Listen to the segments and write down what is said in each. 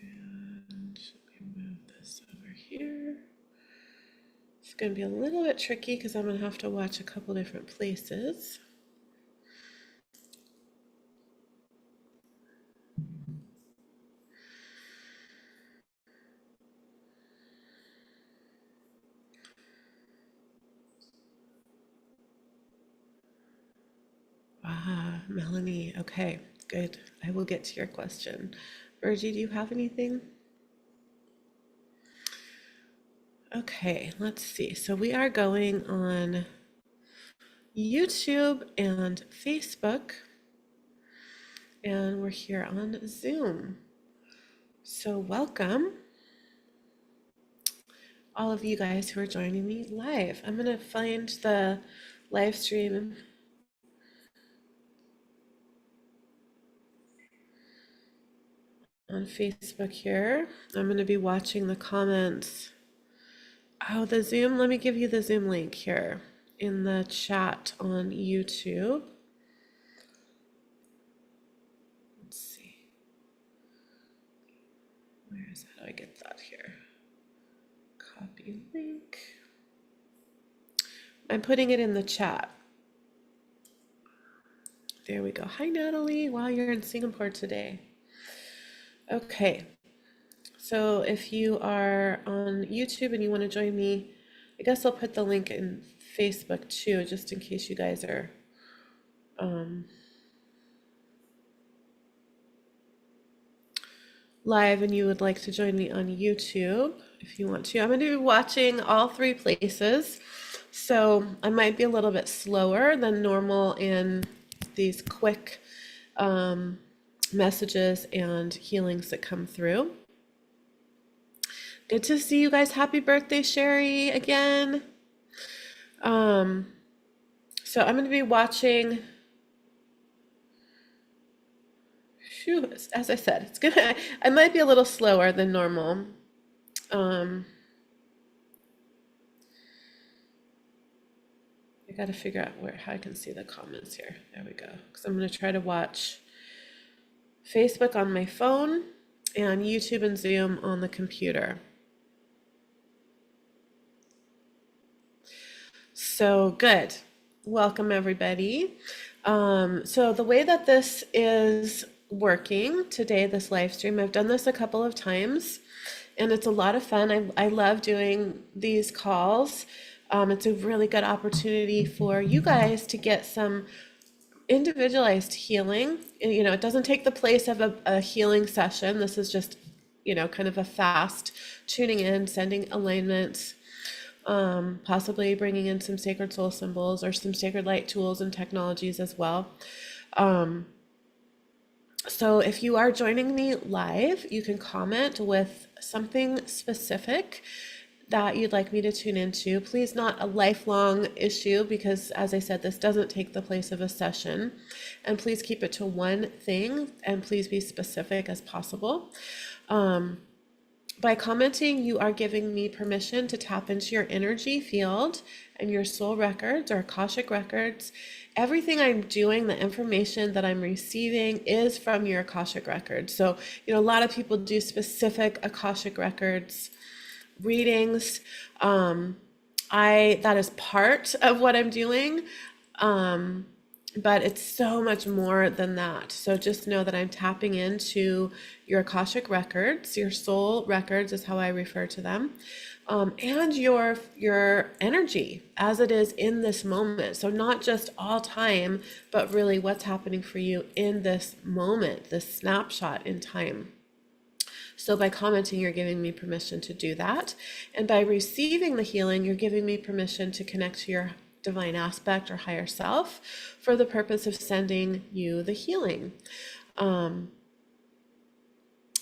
And we move this over here. It's going to be a little bit tricky because I'm going to have to watch a couple different places. Ah, Melanie. Okay, good. I will get to your question. Virgie, do you have anything? Okay, let's see. So we are going on YouTube and Facebook, and we're here on Zoom. So welcome, all of you guys who are joining me live. I'm going to find the live stream on Facebook here. I'm going to be watching the comments. Oh, the Zoom, let me give you the Zoom link here in the chat on YouTube. Let's see. How do I get that here? Copy link. I'm putting it in the chat. There we go. Hi, Natalie. Wow, you're in Singapore today. Okay. So if you are on YouTube and you want to join me, I guess I'll put the link in Facebook too, just in case you guys are live and you would like to join me on YouTube if you want to. I'm going to be watching all three places, so I might be a little bit slower than normal in these quick messages and healings that come through. Good to see you guys. Happy birthday, Sherry, again. So I'm going to be watching. Shoot, as I said, I might be a little slower than normal. I got to figure out how I can see the comments here. There we go. Because I'm going to try to watch Facebook on my phone and YouTube and Zoom on the computer. So good. Welcome, everybody. So the way that this is working today, this live stream, I've done this a couple of times and it's a lot of fun. I love doing these calls. It's a really good opportunity for you guys to get some individualized healing. You know, it doesn't take the place of a healing session. This is just, you know, kind of a fast tuning in, sending alignments, possibly bringing in some sacred soul symbols or some sacred light tools and technologies as well. So if you are joining me live, you can comment with something specific that you'd like me to tune into. Please, not a lifelong issue, because as I said, this doesn't take the place of a session. And please keep it to one thing, and please be specific as possible. By commenting, you are giving me permission to tap into your energy field and your soul records or Akashic records. Everything I'm doing, the information that I'm receiving is from your Akashic records. So, you know, a lot of people do specific Akashic records readings. That is part of what I'm doing. But it's so much more than that. So just know that I'm tapping into your Akashic records, your soul records is how I refer to them, and your energy as it is in this moment. So not just all time, but really what's happening for you in this moment, this snapshot in time. So by commenting, you're giving me permission to do that. And by receiving the healing, you're giving me permission to connect to your divine aspect or higher self for the purpose of sending you the healing.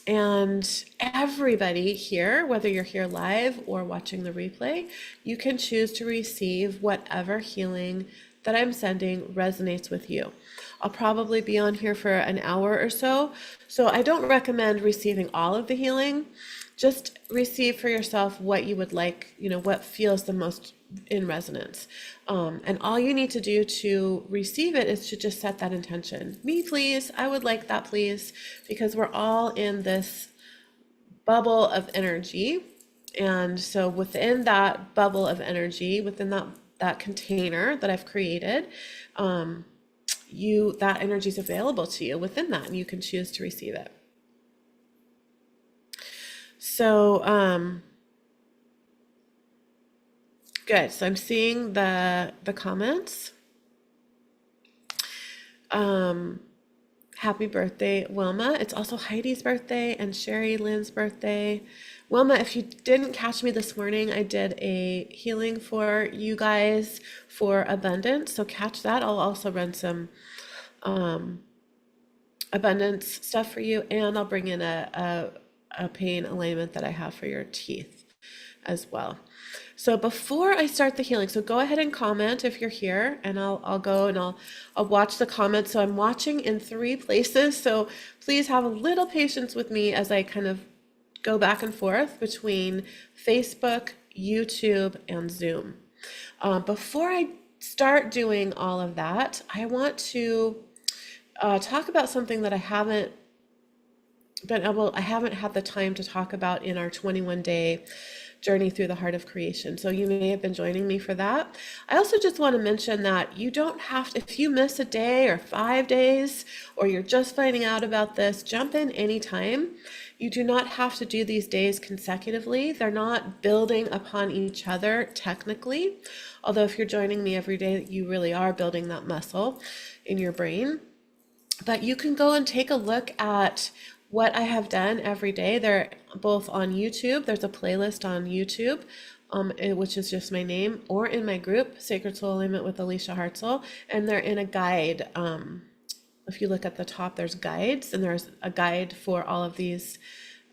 And everybody here, whether you're here live or watching the replay, you can choose to receive whatever healing that I'm sending resonates with you. I'll probably be on here for an hour or so. So I don't recommend receiving all of the healing. Just receive for yourself what you would like, you know, what feels the most in resonance. And all you need to do to receive it is to just set that intention. Me, please. I would like that, please, because we're all in this bubble of energy. And so within that bubble of energy, within that container that I've created, that energy is available to you within that, and you can choose to receive it. So good. So I'm seeing the comments. Happy birthday, Wilma. It's also Heidi's birthday and Sherry Lynn's birthday. Wilma, if you didn't catch me this morning, I did a healing for you guys for abundance. So catch that. I'll also run some abundance stuff for you, and I'll bring in a pain alignment that I have for your teeth as well. So before I start the healing, so go ahead and comment if you're here, and I'll go and I'll watch the comments. So I'm watching in 3 places, so please have a little patience with me as I kind of go back and forth between Facebook, YouTube, and Zoom. Before I start doing all of that, I want to talk about something that I haven't had the time to talk about in our 21-day journey through the heart of creation. So you may have been joining me for that. I also just want to mention that you don't have to, if you miss a day or 5 days, or you're just finding out about this, jump in anytime. You do not have to do these days consecutively. They're not building upon each other technically. Although if you're joining me every day, you really are building that muscle in your brain. But you can go and take a look at what I have done every day. They're both on YouTube. There's a playlist on YouTube, which is just my name, or in my group, Sacred Soul Alignment with Alicia Hartzell, and they're in a guide. If you look at the top, there's guides, and there's a guide for all of these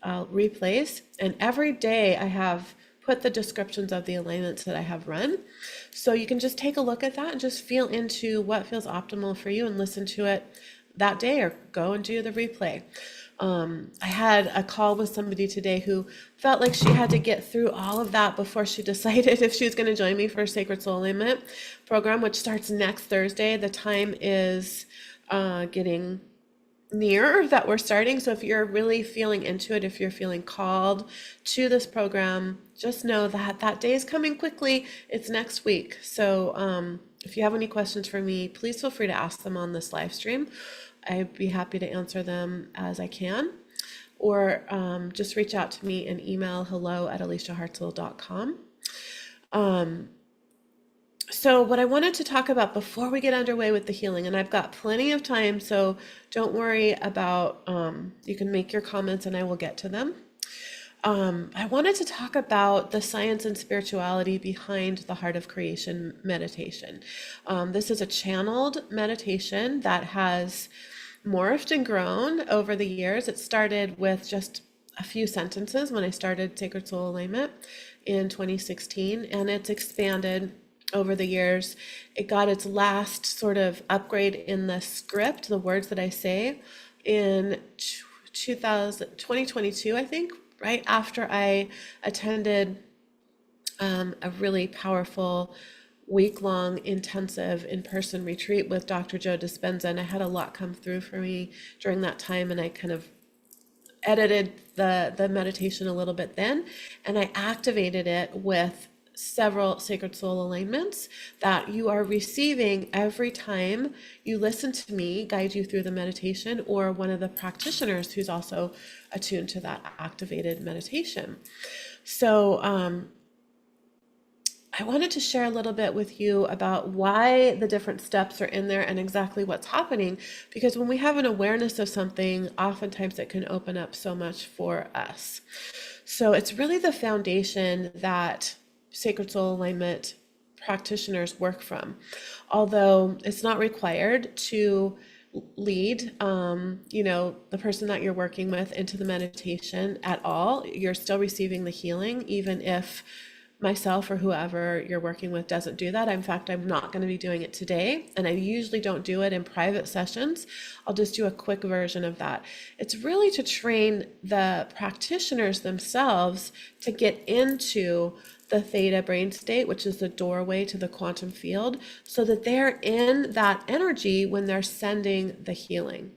replays. And every day I have put the descriptions of the alignments that I have run. So you can just take a look at that and just feel into what feels optimal for you and listen to it that day, or go and do the replay. I had a call with somebody today who felt like she had to get through all of that before she decided if she was going to join me for a Sacred Soul Alignment program, which starts next Thursday. The time is getting near that we're starting. So if you're really feeling into it, if you're feeling called to this program, just know that that day is coming quickly. It's next week. So if you have any questions for me, please feel free to ask them on this live stream. I'd be happy to answer them as I can, or just reach out to me and email hello@aliciahartzell.com. So what I wanted to talk about before we get underway with the healing, and I've got plenty of time, so don't worry about, you can make your comments and I will get to them. I wanted to talk about the science and spirituality behind the Heart of Creation meditation. This is a channeled meditation that has morphed and grown over the years. It started with just a few sentences when I started Sacred Soul Alignment in 2016, and it's expanded over the years. It got its last sort of upgrade in the script, the words that I say, in 2022, I think, right after I attended a really powerful week-long intensive in-person retreat with Dr. Joe Dispenza, and I had a lot come through for me during that time, and I kind of edited the meditation a little bit then, and I activated it with several Sacred Soul alignments that you are receiving every time you listen to me guide you through the meditation, or one of the practitioners who's also attuned to that activated meditation. So I wanted to share a little bit with you about why the different steps are in there and exactly what's happening, because when we have an awareness of something, oftentimes it can open up so much for us. So it's really the foundation that Sacred Soul Alignment practitioners work from. Although it's not required to lead, the person that you're working with into the meditation at all, you're still receiving the healing, even if myself or whoever you're working with doesn't do that. In fact, I'm not going to be doing it today, and I usually don't do it in private sessions. I'll just do a quick version of that. It's really to train the practitioners themselves to get into the theta brain state, which is the doorway to the quantum field, so that they're in that energy when they're sending the healing.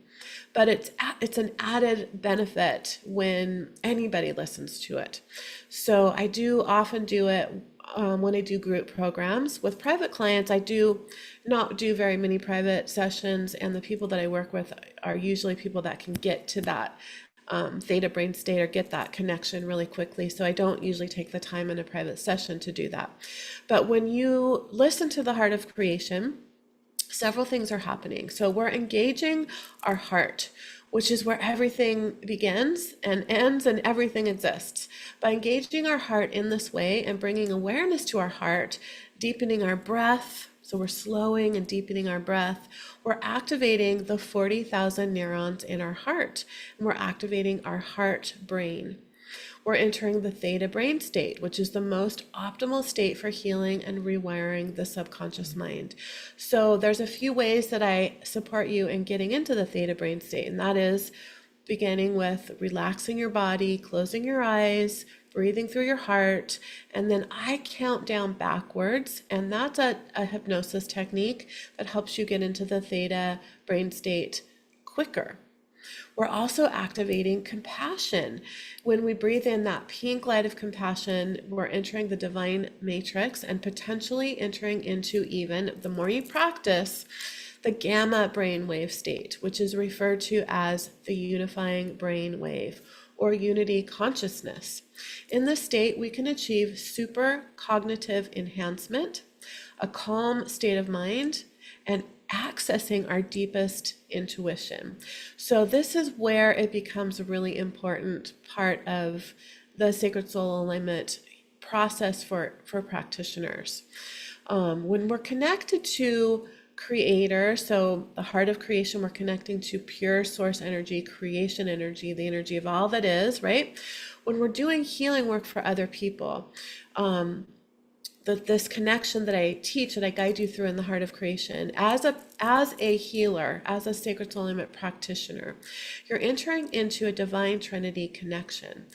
But it's an added benefit when anybody listens to it. So I do often do it when I do group programs. With private clients, I do not do very many private sessions, and the people that I work with are usually people that can get to that theta brain state or get that connection really quickly. So I don't usually take the time in a private session to do that. But when you listen to the heart of creation, several things are happening. So we're engaging our heart, which is where everything begins and ends and everything exists. By engaging our heart in this way and bringing awareness to our heart, deepening our breath, so we're slowing and deepening our breath, we're activating the 40,000 neurons in our heart, and we're activating our heart brain. We're entering the theta brain state, which is the most optimal state for healing and rewiring the subconscious mind. So there's a few ways that I support you in getting into the theta brain state, and that is beginning with relaxing your body, closing your eyes, breathing through your heart, and then I count down backwards, and that's a hypnosis technique that helps you get into the theta brain state quicker. We're also activating compassion. When we breathe in that pink light of compassion, we're entering the divine matrix and potentially entering into, even the more you practice, the gamma brainwave state, which is referred to as the unifying brainwave or unity consciousness. In this state, we can achieve super cognitive enhancement, a calm state of mind, and accessing our deepest intuition. So this is where it becomes a really important part of the sacred soul alignment process for practitioners. When we're connected to creator, so the heart of creation, we're connecting to pure source energy, creation energy, the energy of all that is, right? When we're doing healing work for other people, this connection that I teach, that I guide you through in the heart of creation, as a healer, as a sacred soul alignment practitioner, you're entering into a divine trinity connection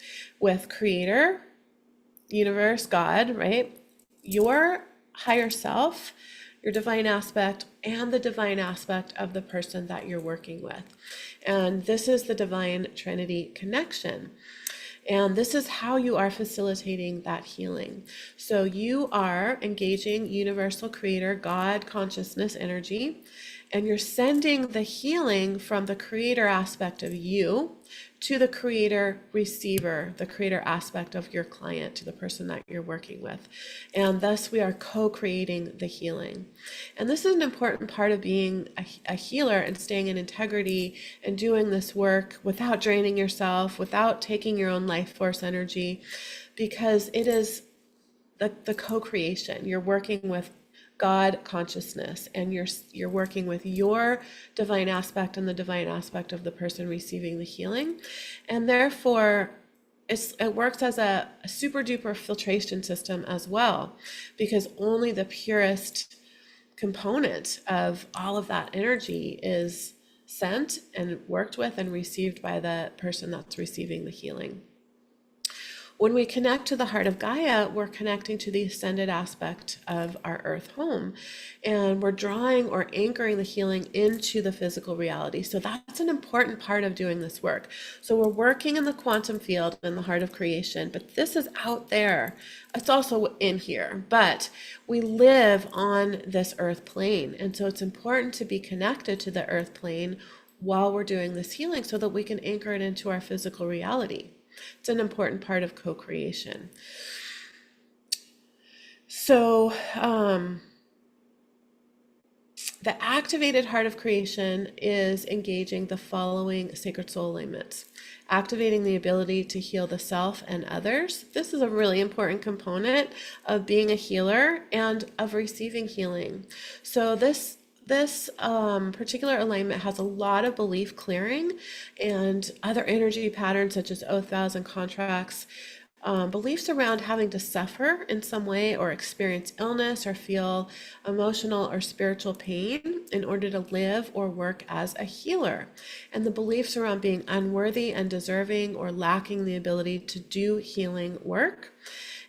with creator, universe, God, right? Your higher self, your divine aspect, and the divine aspect of the person that you're working with. And this is the divine trinity connection. And this is how you are facilitating that healing. So you are engaging universal creator, God, consciousness, energy, and you're sending the healing from the creator aspect of you to the creator receiver, the creator aspect of your client, to the person that you're working with. And thus we are co-creating the healing. And this is an important part of being a healer and staying in integrity and doing this work without draining yourself, without taking your own life force energy, because it is the co-creation. You're working with God consciousness, and you're working with your divine aspect and the divine aspect of the person receiving the healing. And therefore it works as a super duper filtration system as well, because only the purest component of all of that energy is sent and worked with and received by the person that's receiving the healing. When we connect to the heart of Gaia, we're connecting to the ascended aspect of our earth home, and we're drawing or anchoring the healing into the physical reality. So that's an important part of doing this work. So we're working in the quantum field in the heart of creation, but this is out there. It's also in here, but we live on this earth plane. And so it's important to be connected to the earth plane while we're doing this healing so that we can anchor it into our physical reality. It's an important part of co-creation. So the activated heart of creation is engaging the following sacred soul alignments. Activating the ability to heal the self and others. This is a really important component of being a healer and of receiving healing. So this particular alignment has a lot of belief clearing and other energy patterns such as oath, vows, and contracts beliefs around having to suffer in some way or experience illness or feel emotional or spiritual pain in order to live or work as a healer, and the beliefs around being unworthy, undeserving, or lacking the ability to do healing work.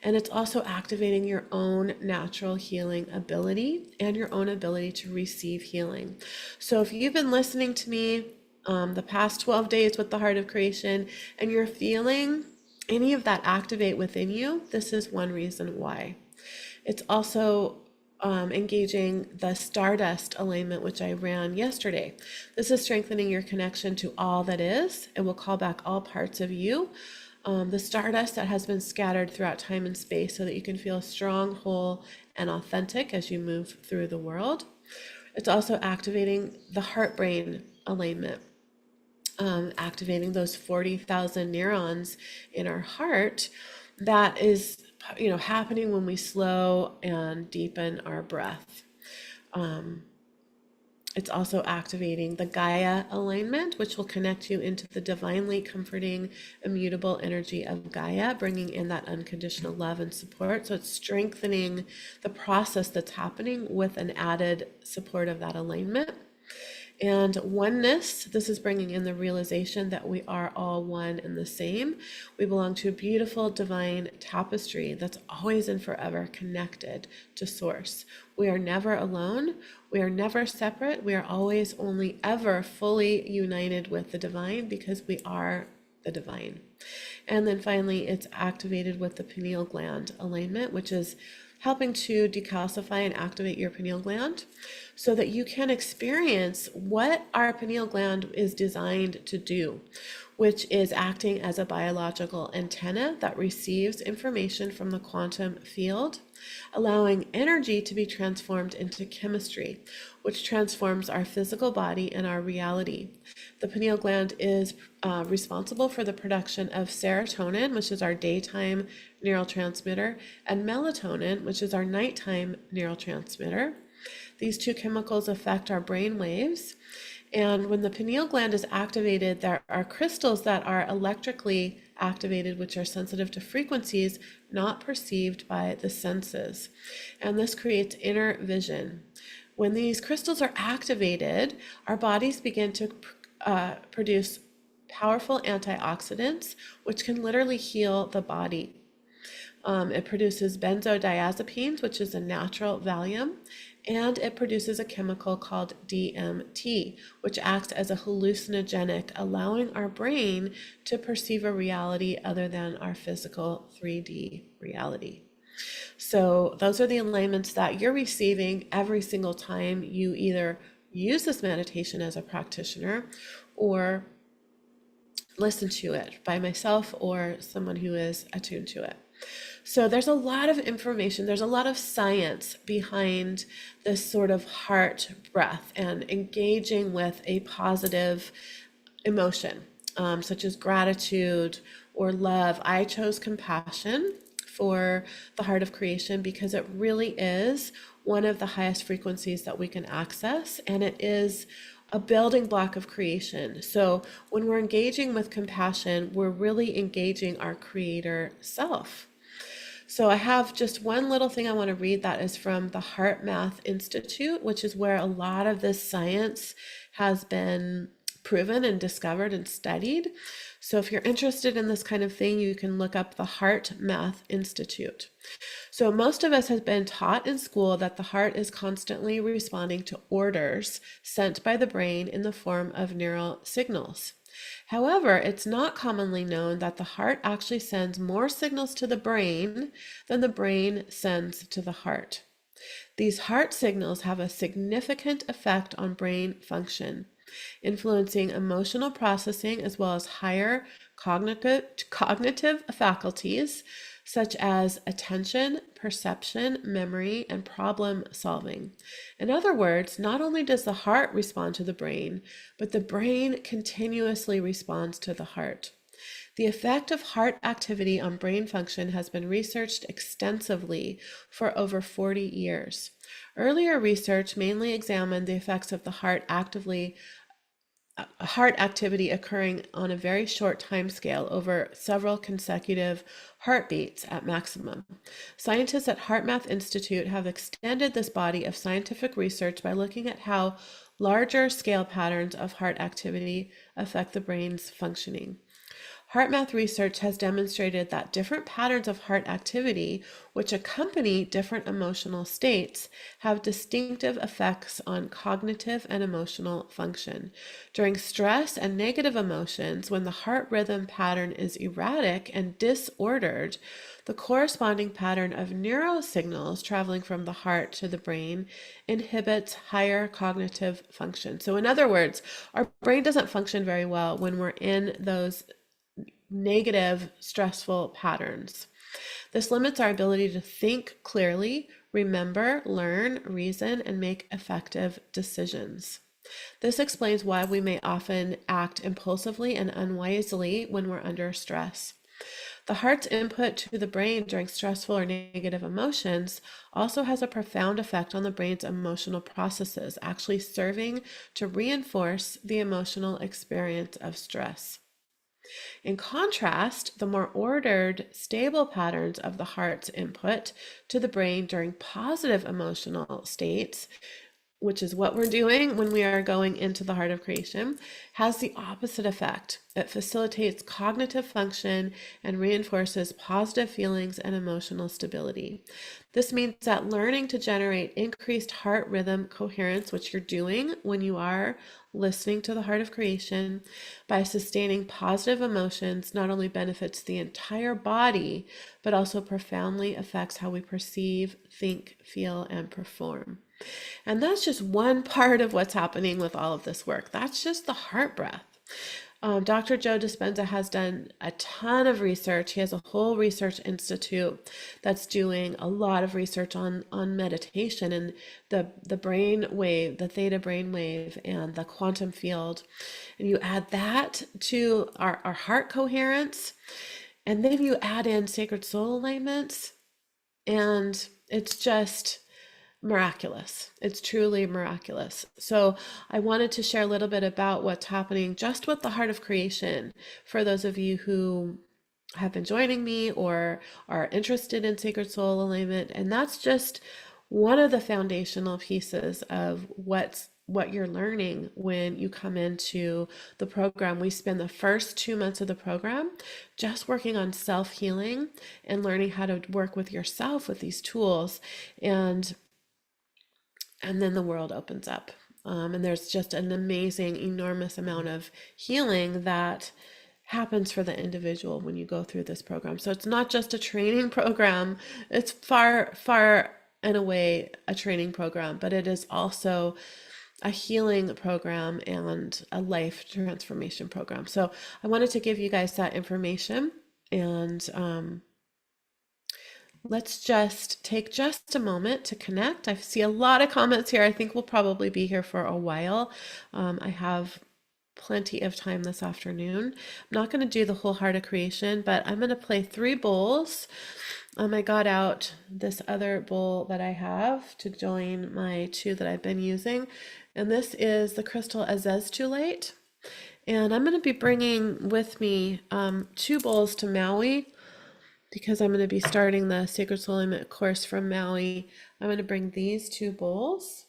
And it's also activating your own natural healing ability and your own ability to receive healing. So if you've been listening to me the past 12 days with the Heart of Creation and you're feeling any of that activate within you, this is one reason why. It's also engaging the Stardust alignment, which I ran yesterday. This is strengthening your connection to all that is. It will call back all parts of you. The stardust that has been scattered throughout time and space so that you can feel strong, whole, and authentic as you move through the world. It's also activating the heart-brain alignment, activating those 40,000 neurons in our heart that is, happening when we slow and deepen our breath. It's also activating the Gaia alignment, which will connect you into the divinely comforting, immutable energy of Gaia, bringing in that unconditional love and support. So it's strengthening the process that's happening with an added support of that alignment. And oneness, this is bringing in the realization that we are all one and the same. We belong to a beautiful divine tapestry that's always and forever connected to Source. We are never alone. We are never separate. We are always only ever fully united with the divine because we are the divine. And then finally, it's activated with the pineal gland alignment, which is helping to decalcify and activate your pineal gland so that you can experience what our pineal gland is designed to do, which is acting as a biological antenna that receives information from the quantum field, allowing energy to be transformed into chemistry, which transforms our physical body and our reality. The pineal gland is responsible for the production of serotonin, which is our daytime neurotransmitter, and melatonin, which is our nighttime neurotransmitter. These two chemicals affect our brain waves. And when the pineal gland is activated, there are crystals that are electrically activated, which are sensitive to frequencies not perceived by the senses. And this creates inner vision. When these crystals are activated, our bodies begin to produce powerful antioxidants, which can literally heal the body. It produces benzodiazepines, which is a natural Valium, and it produces a chemical called DMT, which acts as a hallucinogenic, allowing our brain to perceive a reality other than our physical 3D reality. So those are the alignments that you're receiving every single time you either use this meditation as a practitioner or listen to it by myself or someone who is attuned to it. So there's a lot of information, there's a lot of science behind this sort of heart breath and engaging with a positive emotion, such as gratitude or love. I chose compassion for the Heart of Creation because it really is one of the highest frequencies that we can access, and it is a building block of creation. So when we're engaging with compassion, we're really engaging our creator self. So I have just one little thing I want to read that is from the Heart Math Institute, which is where a lot of this science has been proven and discovered and studied. So if you're interested in this kind of thing, you can look up the Heart Math Institute. So most of us have been taught in school that the heart is constantly responding to orders sent by the brain in the form of neural signals. However, it's not commonly known that the heart actually sends more signals to the brain than the brain sends to the heart. These heart signals have a significant effect on brain function, influencing emotional processing as well as higher cognitive faculties such as attention, perception, memory, and problem solving. In other words, not only does the heart respond to the brain, but the brain continuously responds to the heart. The effect of heart activity on brain function has been researched extensively for over 40 years. Earlier research mainly examined the effects of the heart actively heart activity occurring on a very short time scale over several consecutive heartbeats at maximum. Scientists at HeartMath Institute have extended this body of scientific research by looking at how larger scale patterns of heart activity affect the brain's functioning. HeartMath research has demonstrated that different patterns of heart activity, which accompany different emotional states, have distinctive effects on cognitive and emotional function. During stress and negative emotions, when the heart rhythm pattern is erratic and disordered, the corresponding pattern of neurosignals traveling from the heart to the brain inhibits higher cognitive function. So, in other words, our brain doesn't function very well when we're in those negative, stressful patterns. This limits our ability to think clearly, remember, learn, reason, and make effective decisions. This explains why we may often act impulsively and unwisely when we're under stress. The heart's input to the brain during stressful or negative emotions also has a profound effect on the brain's emotional processes, actually serving to reinforce the emotional experience of stress. In contrast, the more ordered, stable patterns of the heart's input to the brain during positive emotional states, which is what we're doing when we are going into the heart of creation, has the opposite effect. It facilitates cognitive function and reinforces positive feelings and emotional stability. This means that learning to generate increased heart rhythm coherence, which you're doing when you are listening to the heart of creation, by sustaining positive emotions, not only benefits the entire body, but also profoundly affects how we perceive, think, feel, and perform. And that's just one part of what's happening with all of this work. That's just the heart breath. Dr. Joe Dispenza has done a ton of research. He has a whole research institute that's doing a lot of research on meditation and the brain wave, the theta brain wave, and the quantum field. And you add that to our heart coherence, and then you add in sacred soul alignments, and it's just miraculous. It's truly miraculous. So I wanted to share a little bit about what's happening just with the heart of creation for those of you who have been joining me or are interested in sacred soul alignment. And that's just one of the foundational pieces of what you're learning when you come into the program. We spend the first 2 months of the program just working on self-healing and learning how to work with yourself with these tools. And then the world opens up. And there's just an amazing, enormous amount of healing that happens for the individual when you go through this program. So it's not just a training program, it's far, far and away a training program, but it is also a healing program and a life transformation program. So I wanted to give you guys that information, and let's just take just a moment to connect. I see a lot of comments here. I think we'll probably be here for a while. I have plenty of time this afternoon. I'm not going to do the whole heart of creation, but I'm going to play 3 bowls. I got out this other bowl that I have to join my 2 that I've been using. And this is the crystal azeztulite. And I'm going to be bringing with me 2 bowls to Maui, because I'm going to be starting the Sacred Soul Alignment course from Maui. I'm going to bring these 2 bowls.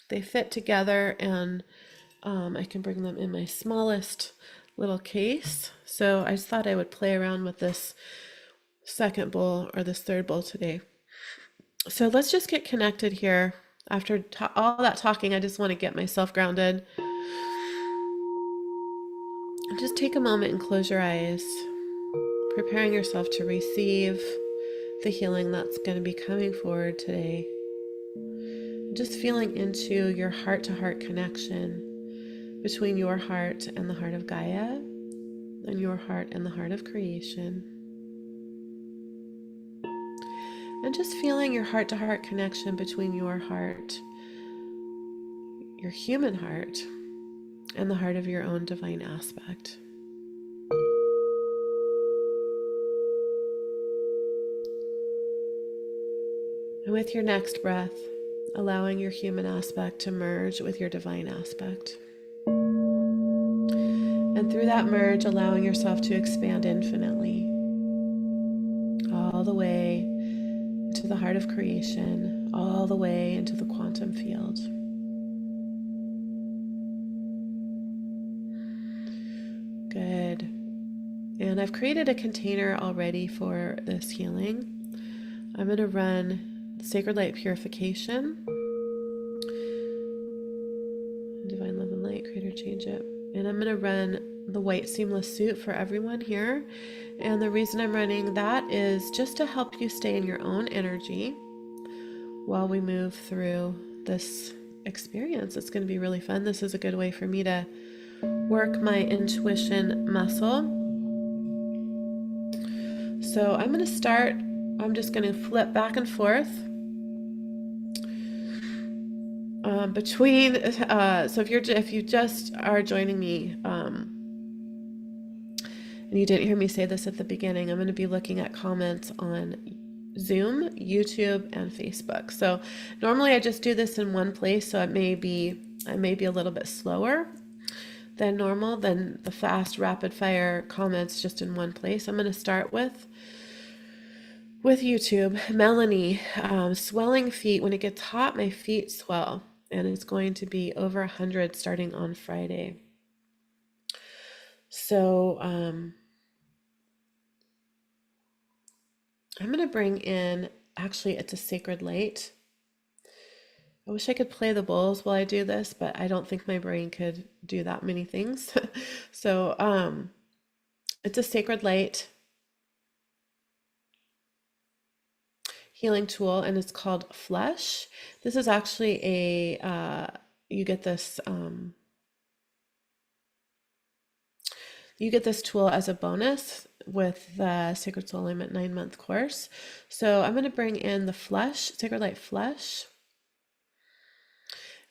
They fit together, and I can bring them in my smallest little case. So I just thought I would play around with this second bowl or this third bowl today. So let's just get connected here. After all that talking, I just want to get myself grounded. Just take a moment and close your eyes, preparing yourself to receive the healing that's going to be coming forward today. Just feeling into your heart-to-heart connection between your heart and the heart of Gaia, and your heart and the heart of creation. And just feeling your heart-to-heart connection between your heart, your human heart, and the heart of your own divine aspect. And with your next breath, allowing your human aspect to merge with your divine aspect. And through that merge, allowing yourself to expand infinitely, all the way into the heart of creation, all the way into the quantum field. Good. And I've created a container already for this healing. I'm going to run Sacred Light Purification, Divine Love and Light, Creator Change It. And I'm going to run the white seamless suit for everyone here. And the reason I'm running that is just to help you stay in your own energy while we move through this experience. It's going to be really fun. This is a good way for me to work my intuition muscle. So I'm going to start, I'm just going to flip back and forth between, so if you just are joining me, and you didn't hear me say this at the beginning, I'm going to be looking at comments on Zoom, YouTube, and Facebook. So normally I just do this in one place, so I may be a little bit slower than normal, than the fast rapid fire comments just in one place. I'm going to start with YouTube. Melanie, swelling feet. When it gets hot, my feet swell, and it's going to be over 100 starting on Friday. So I'm going to bring in, actually, it's a sacred light. I wish I could play the bowls while I do this, but I don't think my brain could do that many things. So it's a sacred light healing tool, and it's called Flush. This is actually a, you get this tool as a bonus with the Sacred Soul Alignment 9-month course. So I'm going to bring in the Flush, Sacred Light Flush.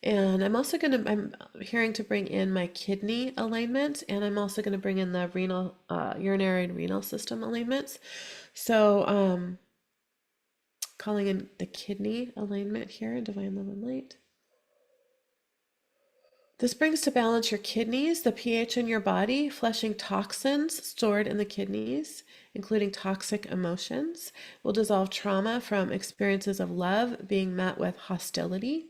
And I'm also I'm hearing to bring in my kidney alignment, and I'm also going to bring in the renal, urinary and renal system alignments. So calling in the kidney alignment here in Divine Love and Light. This brings to balance your kidneys, the pH in your body, flushing toxins stored in the kidneys, including toxic emotions. Will dissolve trauma from experiences of love being met with hostility,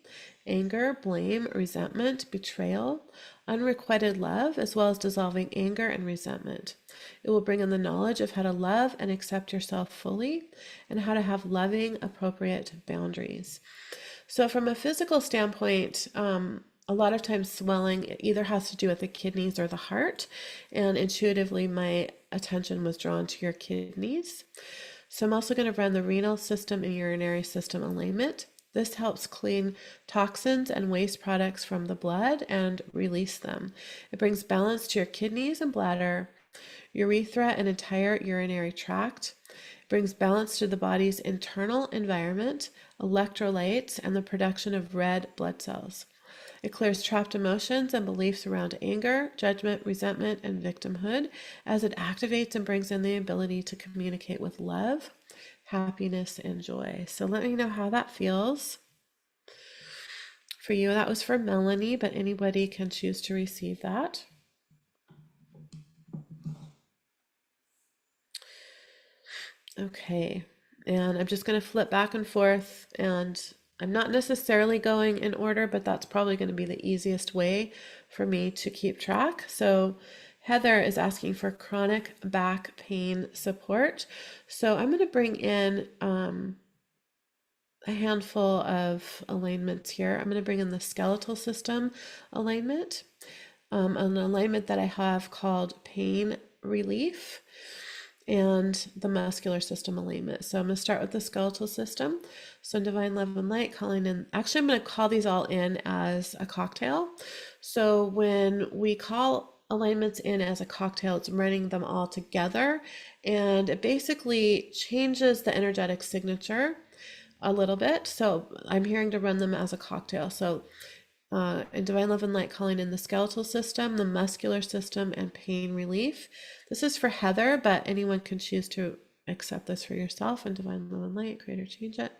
anger, blame, resentment, betrayal, unrequited love, as well as dissolving anger and resentment. It will bring in the knowledge of how to love and accept yourself fully, and how to have loving, appropriate boundaries. So from a physical standpoint, a lot of times swelling either has to do with the kidneys or the heart, and intuitively my attention was drawn to your kidneys. So I'm also going to run the renal system and urinary system alignment. This helps clean toxins and waste products from the blood and release them. It brings balance to your kidneys and bladder, urethra, and entire urinary tract. It brings balance to the body's internal environment, electrolytes, and the production of red blood cells. It clears trapped emotions and beliefs around anger, judgment, resentment, and victimhood, as it activates and brings in the ability to communicate with love, happiness, and joy. So let me know how that feels for you. That was for Melanie, but anybody can choose to receive that. Okay, and I'm just going to flip back and forth, and I'm not necessarily going in order, but that's probably going to be the easiest way for me to keep track. So Heather is asking for chronic back pain support. So I'm going to bring in a handful of alignments here. I'm going to bring in the skeletal system alignment, an alignment that I have called pain relief, and the muscular system alignment. So I'm going to start with the skeletal system. So Divine Love and Light, calling in, actually I'm going to call these all in as a cocktail. So when we call alignments in as a cocktail, it's running them all together, and it basically changes the energetic signature a little bit. So I'm hearing to run them as a cocktail. So in Divine Love and Light, calling in the skeletal system, the muscular system, and pain relief. This is for Heather, but anyone can choose to accept this for yourself. And Divine Love and Light, Creator Change It.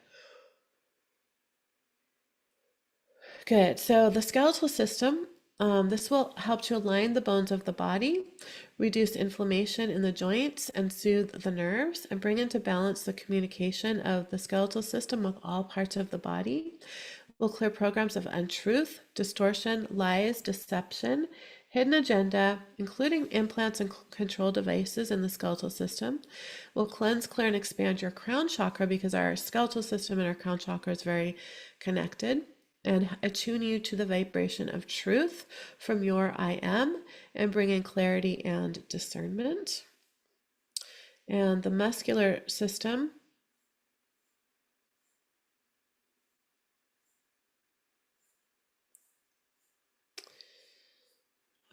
Good. So the skeletal system This will help to align the bones of the body, reduce inflammation in the joints, and soothe the nerves, and bring into balance the communication of the skeletal system with all parts of the body. Will clear programs of untruth, distortion, lies, deception, hidden agenda, including implants and control devices in the skeletal system. Will cleanse, clear, and expand your crown chakra because our skeletal system and our crown chakra is very connected, and attune you to the vibration of truth from your I am, and bring in clarity and discernment. And the muscular system,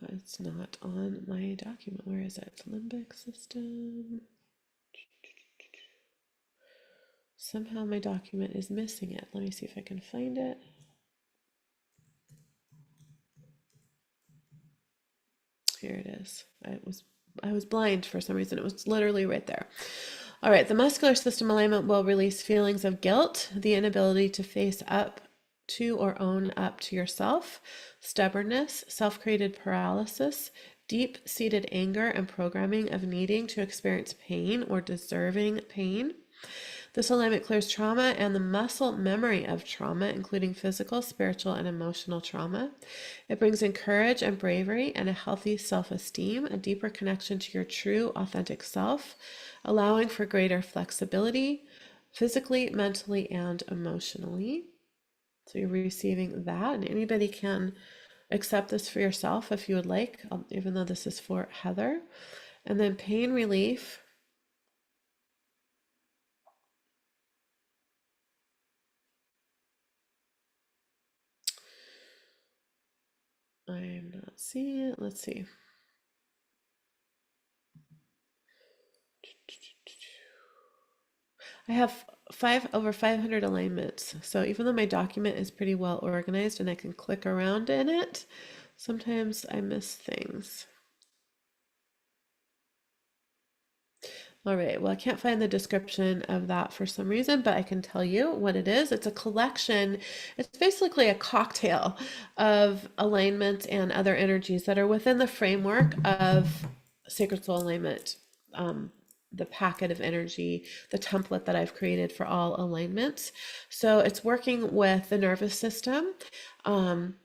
it's not on my document. Where is it? Limbic system. Somehow my document is missing it. Let me see if I can find it. Here it is. I was blind for some reason. It was literally right there. All right, the muscular system alignment will release feelings of guilt, the inability to face up to or own up to yourself, stubbornness, self-created paralysis, deep-seated anger and programming of needing to experience pain or deserving pain. This alignment clears trauma and the muscle memory of trauma, including physical, spiritual, and emotional trauma. It brings in courage and bravery and a healthy self-esteem, a deeper connection to your true, authentic self, allowing for greater flexibility, physically, mentally, and emotionally. So you're receiving that, and anybody can accept this for yourself if you would like, even though this is for Heather. And then pain relief. I'm not seeing it. Let's see. I have over 500 alignments. So even though my document is pretty well organized and I can click around in it, sometimes I miss things. All right, well, I can't find the description of that for some reason, but I can tell you what it is. It's a collection, it's basically a cocktail of alignments and other energies that are within the framework of Sacred Soul Alignment, the packet of energy, the template that I've created for all alignments. So it's working with the nervous system. And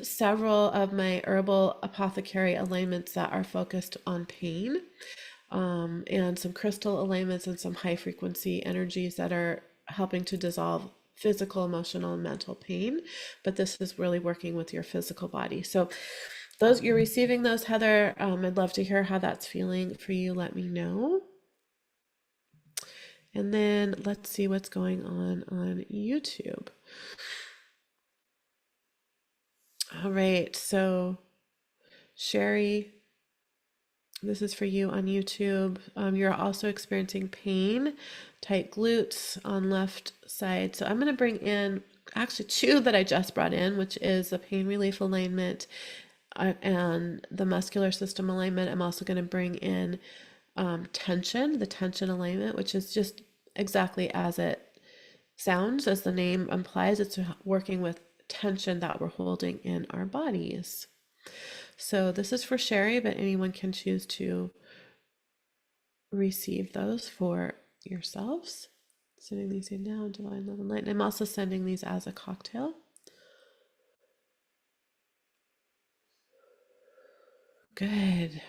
several of my herbal apothecary alignments that are focused on pain, and some crystal alignments and some high frequency energies that are helping to dissolve physical, emotional, and mental pain. But this is really working with your physical body. So those, you're receiving those, Heather. I'd love to hear how that's feeling for you. Let me know. And then let's see what's going on YouTube. All right, so Sherry, this is for you on YouTube. You're also experiencing pain, tight glutes on left side. So I'm going to bring in actually two that I just brought in, which is the pain relief alignment and the muscular system alignment. I'm also going to bring in tension, the tension alignment, which is just exactly as it sounds, as the name implies. It's working with tension that we're holding in our bodies. So this is for Sherry, but anyone can choose to receive those for yourselves. Sending these in now, divine love and light. And I'm also sending these as a cocktail. Good.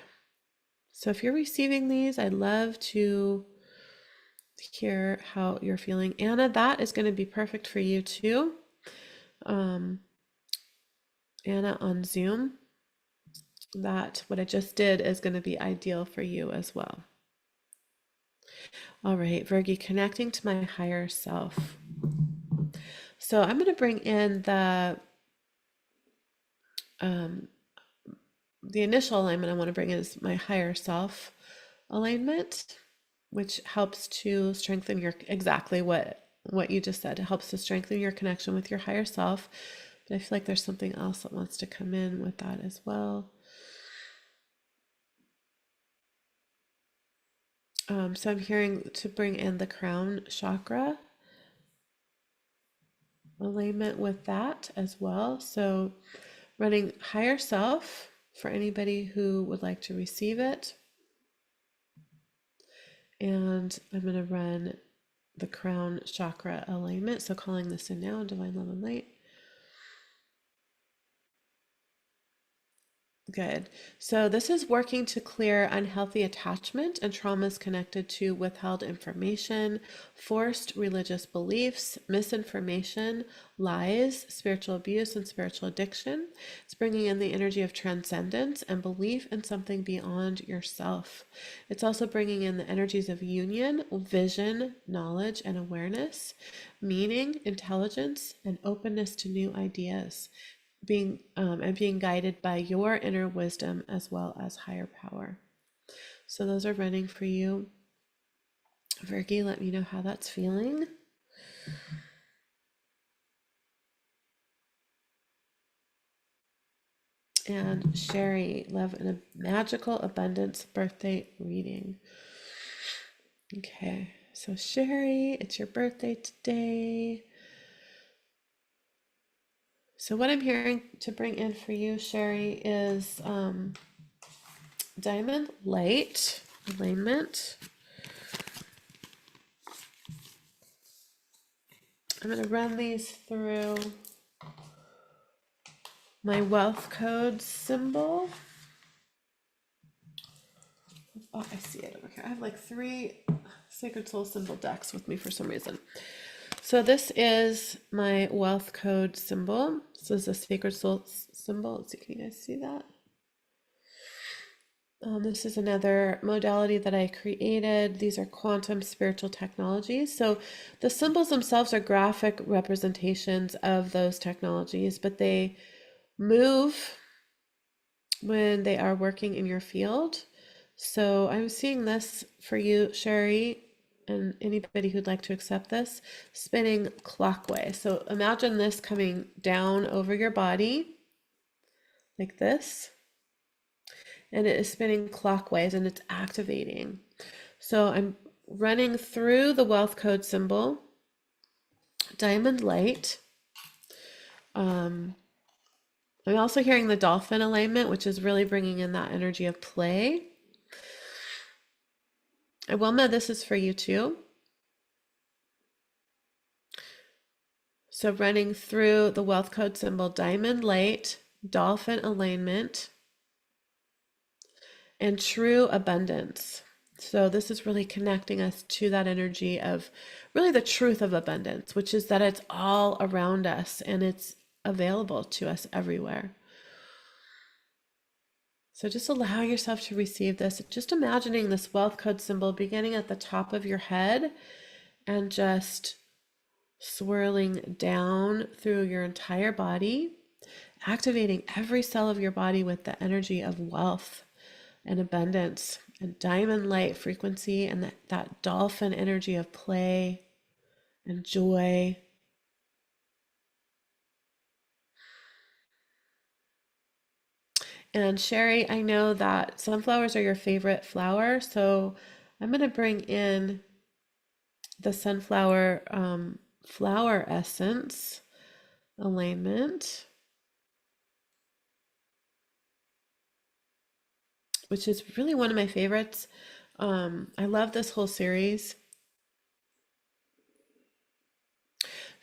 So if you're receiving these, I'd love to hear how you're feeling. Anna, that is going to be perfect for you too. Anna on Zoom, that what I just did is going to be ideal for you as well. All right, Virgie, connecting to my higher self. So I'm going to bring in the initial alignment I want to bring in is my higher self alignment, which helps to strengthen your, exactly what you just said. It helps to strengthen your connection with your higher self. But I feel like there's something else that wants to come in with that as well. So I'm hearing to bring in the crown chakra alignment with that as well. So running higher self for anybody who would like to receive it. And I'm going to run the crown chakra alignment. So calling this in now, divine love and light. Good. So this is working to clear unhealthy attachment and traumas connected to withheld information, forced religious beliefs, misinformation, lies, spiritual abuse, and spiritual addiction. It's bringing in the energy of transcendence and belief in something beyond yourself. It's also bringing in the energies of union, vision, knowledge, and awareness, meaning, intelligence, and openness to new ideas, being guided by your inner wisdom as well as higher power. So those are running for you. Virgie, let me know how that's feeling. And Sherry, love and a magical abundance birthday reading. Okay, so Sherry, it's your birthday today. So what I'm hearing to bring in for you, Sherry, is diamond light alignment. I'm going to run these through my wealth code symbol. Oh, I see it over here. I have like 3 Sacred Soul symbol decks with me for some reason. So this is my wealth code symbol. This is a Sacred Soul symbol. Let's see, can you guys see that? This is another modality that I created. These are quantum spiritual technologies. So the symbols themselves are graphic representations of those technologies, but they move when they are working in your field. So I'm seeing this for you, Sherry, and anybody who'd like to accept this, spinning clockwise. So imagine this coming down over your body like this, and it is spinning clockwise and it's activating. So I'm running through the wealth code symbol, diamond light. I'm also hearing the dolphin alignment, which is really bringing in that energy of play. And Wilma, this is for you too. So running through the wealth code symbol, diamond light, dolphin alignment, and true abundance. So this is really connecting us to that energy of really the truth of abundance, which is that it's all around us and it's available to us everywhere. So just allow yourself to receive this. Just imagining this wealth code symbol beginning at the top of your head and just swirling down through your entire body, activating every cell of your body with the energy of wealth and abundance and diamond light frequency and that dolphin energy of play and joy. And Sherry, I know that sunflowers are your favorite flower, so I'm going to bring in the sunflower flower essence alignment, which is really one of my favorites. I love this whole series.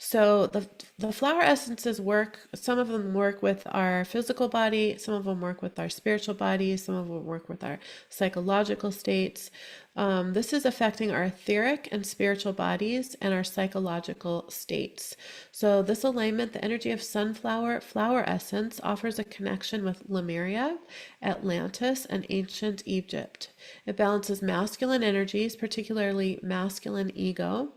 So the flower essences work, some of them work with our physical body, some of them work with our spiritual body, some of them work with our psychological states. This is affecting our etheric and spiritual bodies and our psychological states. So this alignment, the energy of sunflower flower essence, offers a connection with Lemuria, Atlantis, and ancient Egypt. It balances masculine energies, particularly masculine ego,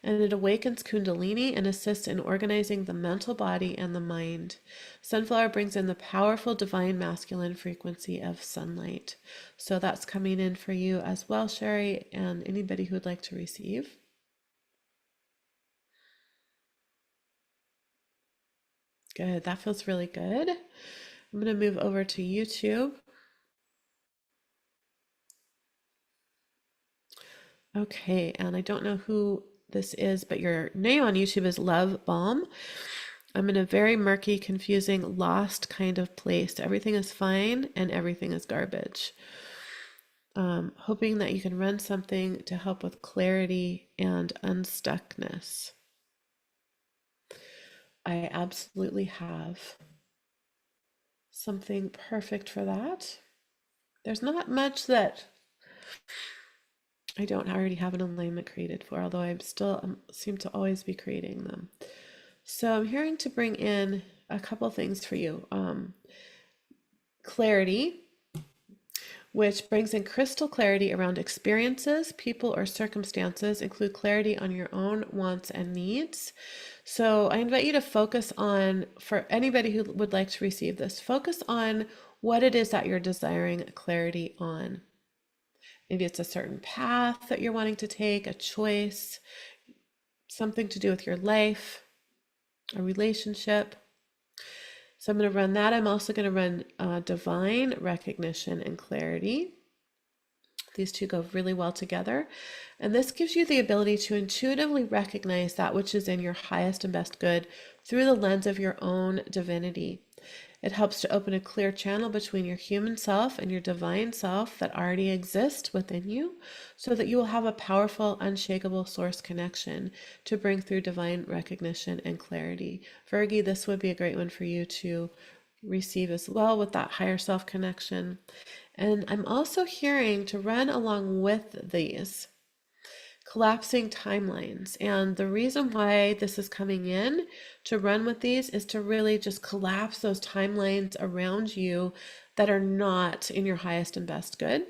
and it awakens Kundalini and assists in organizing the mental body and the mind. Sunflower brings in the powerful divine masculine frequency of sunlight. So that's coming in for you as well, Sherry, and anybody who would like to receive. Good, that feels really good. I'm going to move over to YouTube. Okay, and I don't know who this is, but your name on YouTube is Love Balm. I'm in a very murky, confusing, lost kind of place. Everything is fine and everything is garbage. Hoping that you can run something to help with clarity and unstuckness. I absolutely have something perfect for that. There's not much that I don't already have an alignment created for, although I'm still seem to always be creating them. So I'm hearing to bring in a couple things for you. Clarity, which brings in crystal clarity around experiences, people, or circumstances, include clarity on your own wants and needs. So I invite you to focus on, for anybody who would like to receive this, focus on what it is that you're desiring clarity on. Maybe it's a certain path that you're wanting to take, a choice, something to do with your life, a relationship. So I'm going to run that. I'm also going to run divine recognition and clarity. These two go really well together. And this gives you the ability to intuitively recognize that which is in your highest and best good through the lens of your own divinity. It helps to open a clear channel between your human self and your divine self that already exists within you, so that you will have a powerful, unshakable source connection to bring through divine recognition and clarity. Virgi, this would be a great one for you to receive as well, with that higher self connection. And I'm also hearing to run along with these collapsing timelines. And the reason why this is coming in to run with these is to really just collapse those timelines around you that are not in your highest and best good.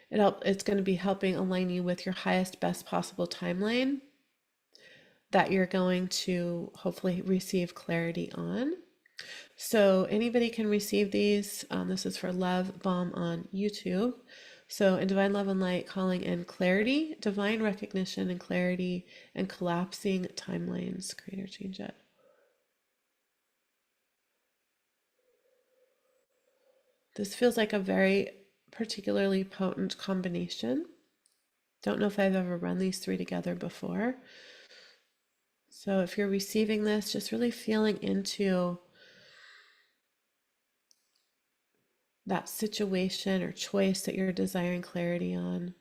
It's going to be helping align you with your highest, best possible timeline that you're going to hopefully receive clarity on. So anybody can receive these. This is for Love Bomb on YouTube. So in Divine Love and Light, calling in clarity, divine recognition and clarity, and collapsing timelines. Create or change it. This feels like a very particularly potent combination. Don't know if I've ever run these three together before. So if you're receiving this, just really feeling into that situation or choice that you're desiring clarity on,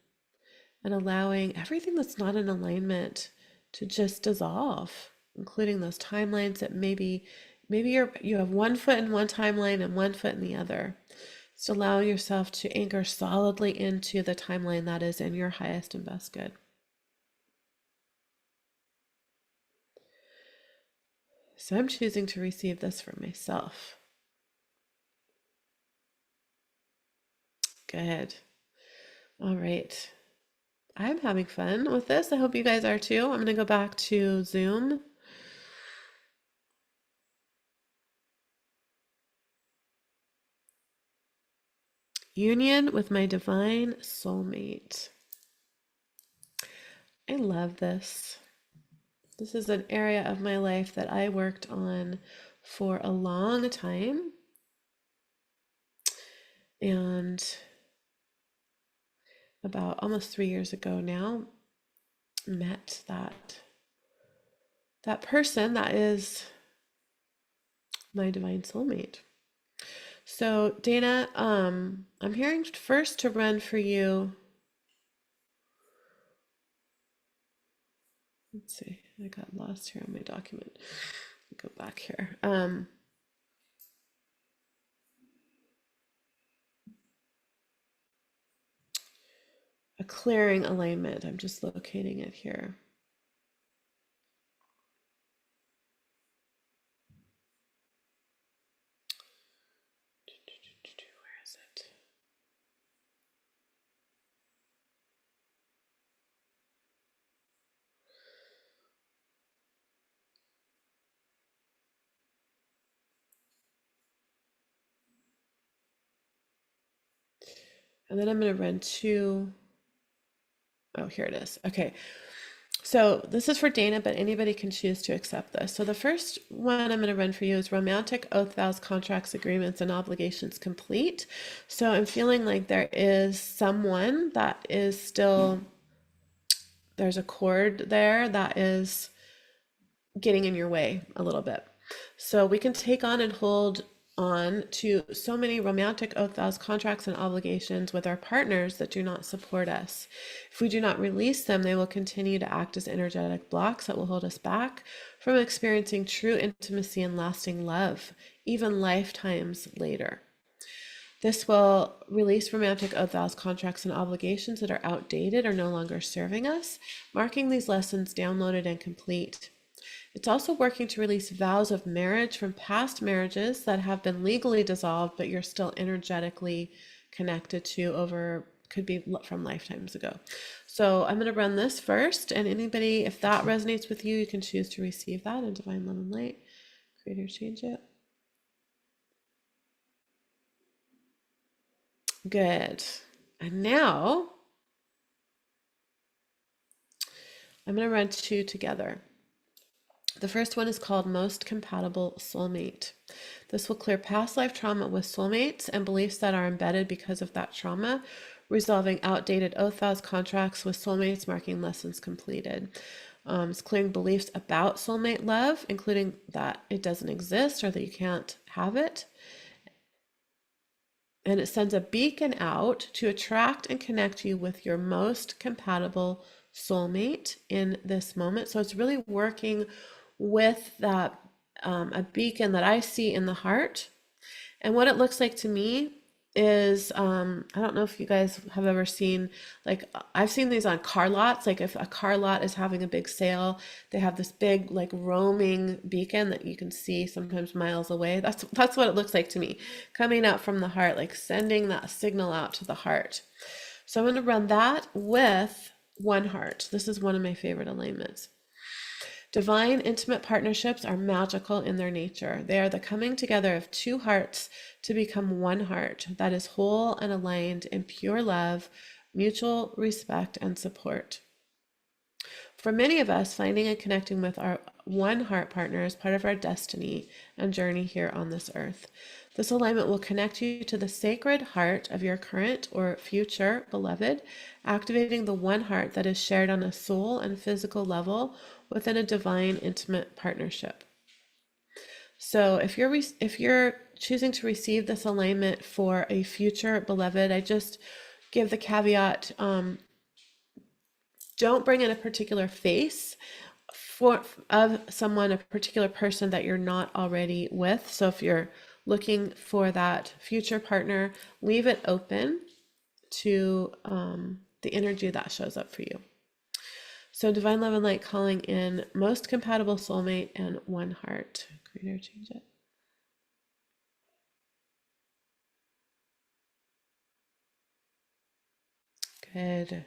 and allowing everything that's not in alignment to just dissolve, including those timelines that maybe you have one foot in one timeline and one foot in the other. Just allow yourself to anchor solidly into the timeline that is in your highest and best good. So I'm choosing to receive this for myself. Good. All right. I'm having fun with this. I hope you guys are too. I'm going to go back to Zoom. Union with my divine soulmate. I love this. This is an area of my life that I worked on for a long time. And about almost 3 years ago now, met that person that is my divine soulmate. So Dana, I'm hearing first to run for you. Let's see, I got lost here on my document. Go back here. A clearing alignment. I'm just locating it here. Where is it? And then I'm going to run two. Oh, here it is. Okay. So this is for Dana, but anybody can choose to accept this. So the first one I'm going to run for you is romantic oath, vows, contracts, agreements, and obligations complete. So I'm feeling like there is someone that is still there's a cord there that is getting in your way a little bit. So we can take on and hold on to so many romantic oath, vows, contracts, and obligations with our partners that do not support us. If we do not release them, they will continue to act as energetic blocks that will hold us back from experiencing true intimacy and lasting love, even lifetimes later. This will release romantic oath, vows, contracts, and obligations that are outdated or no longer serving us, marking these lessons downloaded and complete. It's also working to release vows of marriage from past marriages that have been legally dissolved, but you're still energetically connected to over, could be from lifetimes ago. So I'm going to run this first, and anybody, if that resonates with you, you can choose to receive that in Divine Love and Light. Creator, change it. Good. And now I'm going to run two together. The first one is called Most Compatible Soulmate. This will clear past life trauma with soulmates and beliefs that are embedded because of that trauma, resolving outdated oath, vows, contracts with soulmates, marking lessons completed. It's clearing beliefs about soulmate love, including that it doesn't exist or that you can't have it. And it sends a beacon out to attract and connect you with your most compatible soulmate in this moment. So it's really working with that, a beacon that I see in the heart. And what it looks like to me is, I don't know if you guys have ever seen, like I've seen these on car lots. Like if a car lot is having a big sale, they have this big like roaming beacon that you can see sometimes miles away. That's what it looks like to me, coming out from the heart, like sending that signal out to the heart. So I'm going to run that with one heart. This is one of my favorite alignments. Divine intimate partnerships are magical in their nature. They are the coming together of two hearts to become one heart that is whole and aligned in pure love, mutual respect, and support. For many of us, finding and connecting with our one heart partner is part of our destiny and journey here on this earth. This alignment will connect you to the sacred heart of your current or future beloved, activating the one heart that is shared on a soul and physical level within a divine intimate partnership. So if you're choosing to receive this alignment for a future beloved, I just give the caveat, don't bring in a particular face of someone, a particular person that you're not already with. So if you're looking for that future partner, leave it open to the energy that shows up for you. So Divine Love and Light calling in most compatible soulmate and one heart. Creator, change it. Good.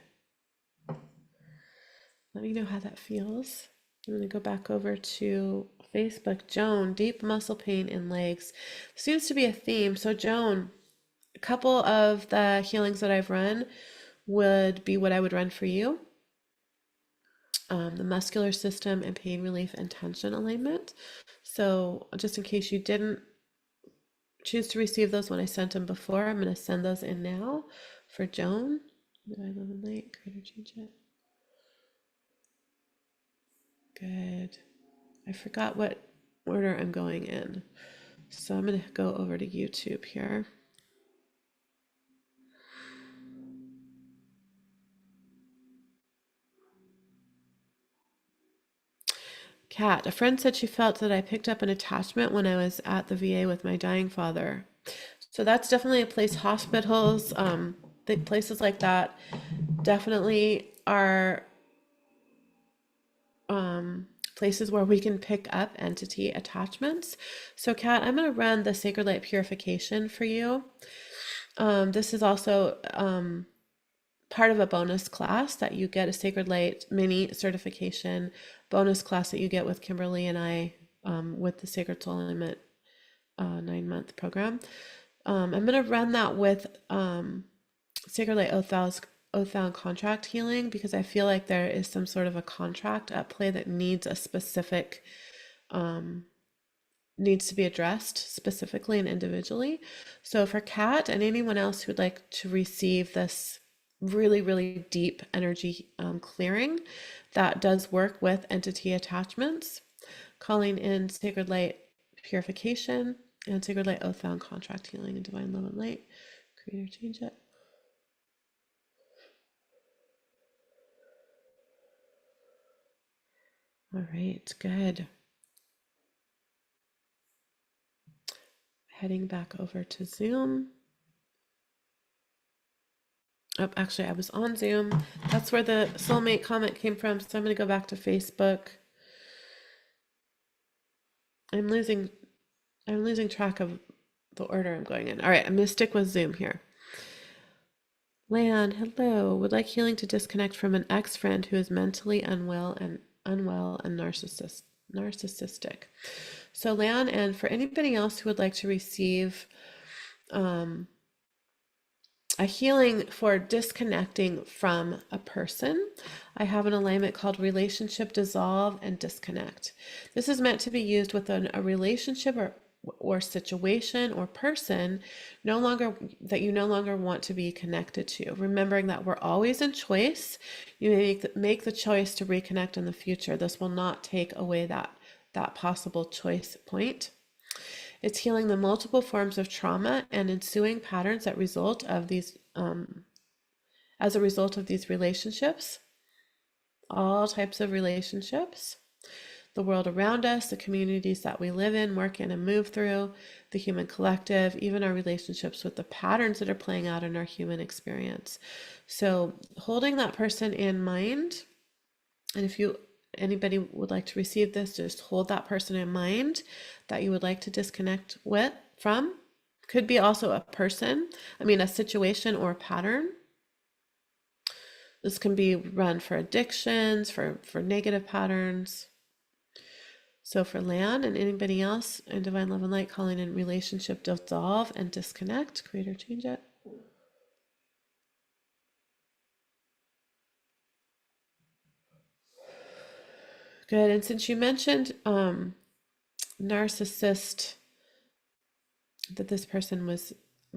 Let me know how that feels. I'm going to go back over to Facebook. Joan, deep muscle pain in legs. Seems to be a theme. So Joan, a couple of the healings that I've run would be what I would run for you. The muscular system and pain relief and tension alignment. So just in case you didn't choose to receive those when I sent them before, I'm going to send those in now for Joan. Divine Love and Light, Creator, change it. Good. I forgot what order I'm going in. So I'm going to go over to YouTube here. Kat, a friend said she felt that I picked up an attachment when I was at the VA with my dying father. So that's definitely a place. Hospitals, places like that definitely are places where we can pick up entity attachments. So Kat, I'm going to run the Sacred Light Purification for you. This is also part of a bonus class that you get, a Sacred Light mini certification bonus class that you get with Kimberly and I with the Sacred Soul Alignment 9-month program. I'm going to run that with Sacred Light Oath Vows, Oath Vow and Contract Healing, because I feel like there is some sort of a contract at play that needs a specific, needs to be addressed specifically and individually. So for Kat and anyone else who'd like to receive this really, really deep energy clearing that does work with entity attachments, calling in sacred light purification and sacred light oath vow contract healing and divine love and light. Creator, change it. All right, good. Heading back over to Zoom. Oh, actually, I was on Zoom. That's where the soulmate comment came from. So I'm going to go back to Facebook. I'm losing track of the order I'm going in. All right, I'm going to stick with Zoom here. Lan, hello. Would like healing to disconnect from an ex-friend who is mentally unwell and narcissistic. So Lan, and for anybody else who would like to receive a healing for disconnecting from a person, I have an alignment called relationship dissolve and disconnect. This is meant to be used within a relationship or situation or person that you no longer want to be connected to. Remembering that we're always in choice. You may make the choice to reconnect in the future. This will not take away that possible choice point. It's healing the multiple forms of trauma and ensuing patterns that result of these as a result of these relationships, all types of relationships, the world around us, the communities that we live in, work in, and move through, the human collective, even our relationships with the patterns that are playing out in our human experience. So holding that person in mind, and if anybody would like to receive this, just hold that person in mind that you would like to disconnect from. Could be also a situation or a pattern. This can be run for addictions, for negative patterns. So for Lan and anybody else in divine love and light, calling in relationship dissolve and disconnect, creator, change it. Good. And since you mentioned narcissist, that this person was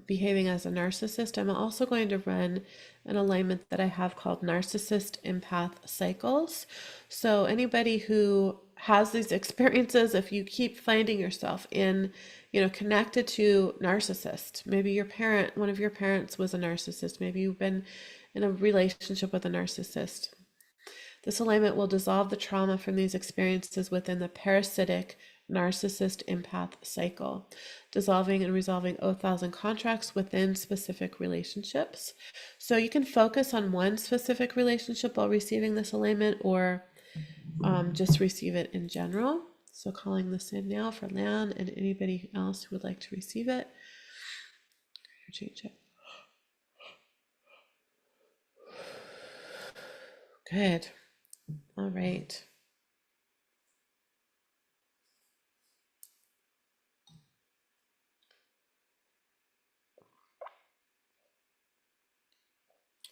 behaving as a narcissist, I'm also going to run an alignment that I have called narcissist empath cycles. So anybody who has these experiences, if you keep finding yourself connected to narcissist, maybe one of your parents was a narcissist, maybe you've been in a relationship with a narcissist, this alignment will dissolve the trauma from these experiences within the parasitic narcissist empath cycle, dissolving and resolving oath vows and contracts within specific relationships. So you can focus on one specific relationship while receiving this alignment, or just receive it in general. So calling this in now for Lan and anybody else who would like to receive it. Change it. Good. All right.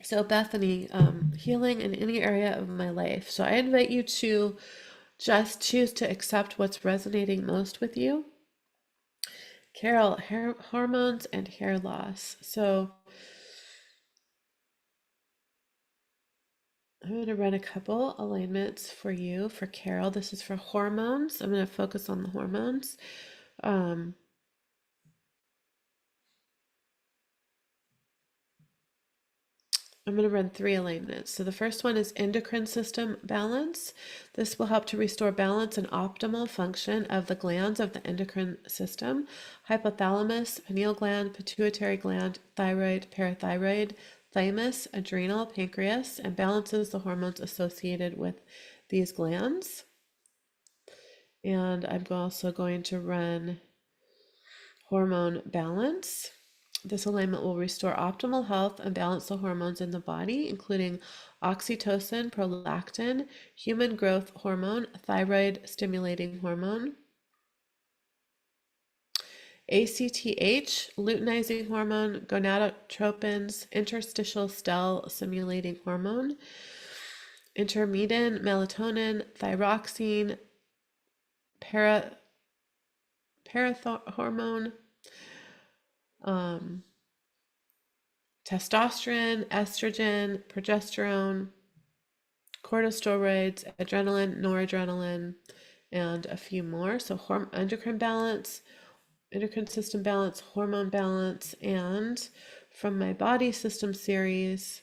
So Bethany, healing in any area of my life. So I invite you to just choose to accept what's resonating most with you. Carol, hair hormones and hair loss. So I'm going to run a couple alignments for you for Carol. This is for hormones. I'm going to focus on the hormones. I'm going to run 3 alignments. So the first one is endocrine system balance. This will help to restore balance and optimal function of the glands of the endocrine system: hypothalamus, pineal gland, pituitary gland, thyroid, parathyroid, thymus, adrenal, pancreas, and balances the hormones associated with these glands. And I'm also going to run hormone balance. This alignment will restore optimal health and balance the hormones in the body, including oxytocin, prolactin, human growth hormone, thyroid stimulating hormone, ACTH, luteinizing hormone, gonadotropins, interstitial cell stimulating hormone, intermedin, melatonin, thyroxine, parathormone, testosterone, estrogen, progesterone, corticosteroids, adrenaline, noradrenaline, and a few more. So endocrine balance, endocrine system balance, hormone balance, and from my body system series,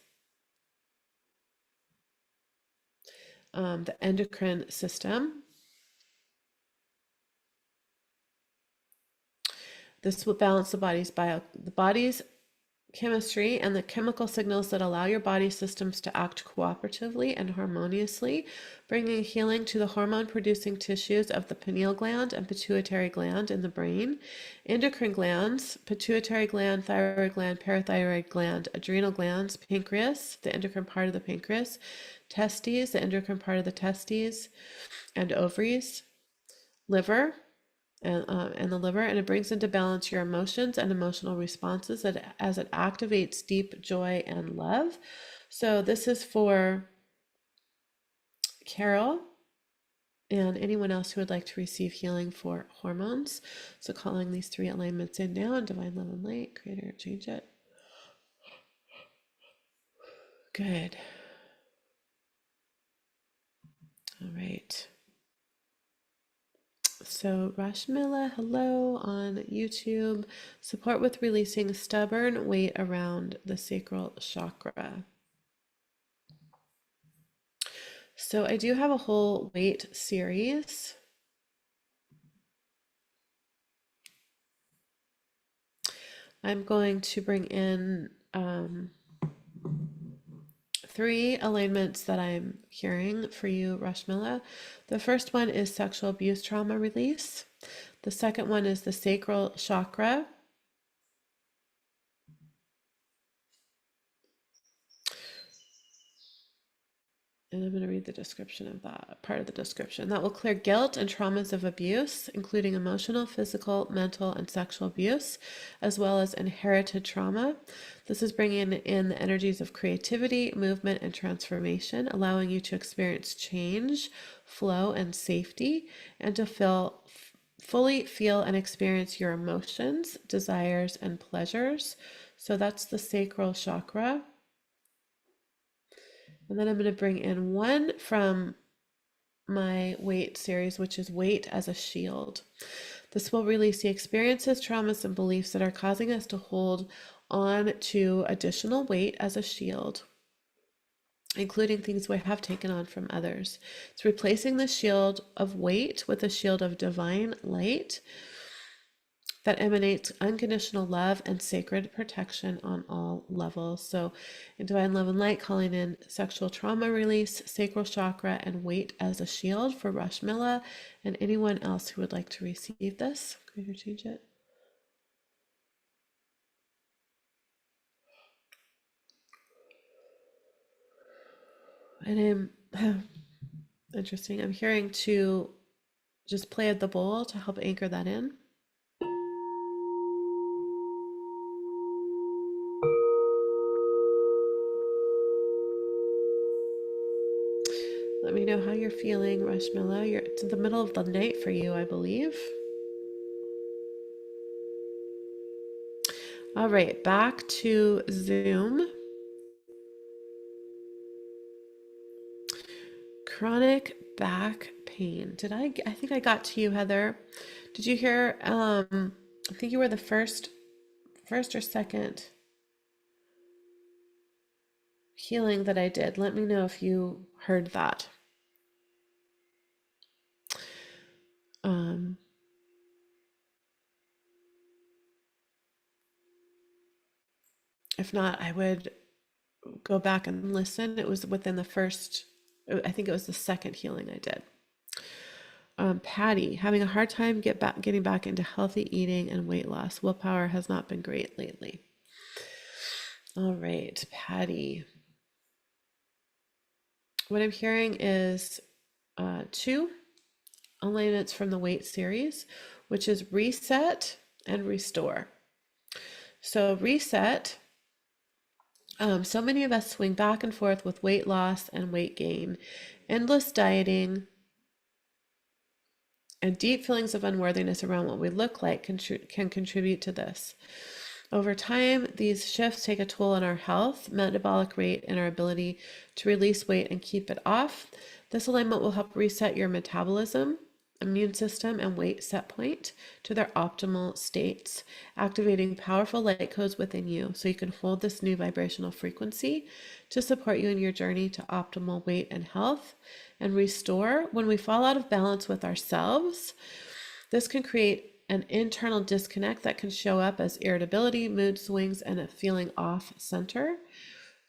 the endocrine system. This will balance the body's chemistry and the chemical signals that allow your body systems to act cooperatively and harmoniously, bringing healing to the hormone producing tissues of the pineal gland and pituitary gland in the brain, endocrine glands, pituitary gland, thyroid gland, parathyroid gland, adrenal glands, pancreas, the endocrine part of the pancreas, testes, the endocrine part of the testes, and ovaries, liver, and the liver, and it brings into balance your emotions and emotional responses as it activates deep joy and love. So this is for Carol and anyone else who would like to receive healing for hormones. So calling these 3 alignments in now, and divine love and light, creator, change it. Good. All right. So Rashmila, hello on YouTube. Support with releasing stubborn weight around the sacral chakra. So I do have a whole weight series. I'm going to bring in 3 alignments that I'm hearing for you, Rashmila. The first one is sexual abuse trauma release. The second one is the sacral chakra. And I'm going to read the description of that, part of the description. That will clear guilt and traumas of abuse, including emotional, physical, mental, and sexual abuse, as well as inherited trauma. This is bringing in the energies of creativity, movement, and transformation, allowing you to experience change, flow, and safety, and to fully feel and experience your emotions, desires, and pleasures. So that's the sacral chakra. And then I'm going to bring in one from my weight series, which is weight as a shield. This will release the experiences, traumas, and beliefs that are causing us to hold on to additional weight as a shield, including things we have taken on from others. It's replacing the shield of weight with a shield of divine light that emanates unconditional love and sacred protection on all levels. So in divine love and light, calling in sexual trauma release, sacral chakra, and weight as a shield for Rashmila and anyone else who would like to receive this. Can you change it? And I'm interesting. I'm hearing to just play at the bowl to help anchor that in. Let me know how you're feeling, Rashmila. It's in the middle of the night for you, I believe. All right, back to Zoom. Chronic back pain. I think I got to you, Heather. Did you hear, I think you were the first or second healing that I did. Let me know if you heard that. If not, I would go back and listen. It was within the first, I think it was the second healing I did. Patty, having a hard time getting back into healthy eating and weight loss. Willpower has not been great lately. All right, Patty. What I'm hearing is 2 alignments from the weight series, which is reset and restore. So reset, so many of us swing back and forth with weight loss and weight gain, endless dieting, and deep feelings of unworthiness around what we look like can contribute to this. Over time, these shifts take a toll on our health, metabolic rate, and our ability to release weight and keep it off. This alignment will help reset your metabolism, immune system, and weight set point to their optimal states, activating powerful light codes within you so you can hold this new vibrational frequency to support you in your journey to optimal weight and health and restore. When we fall out of balance with ourselves, this can create an internal disconnect that can show up as irritability, mood swings, and a feeling off center.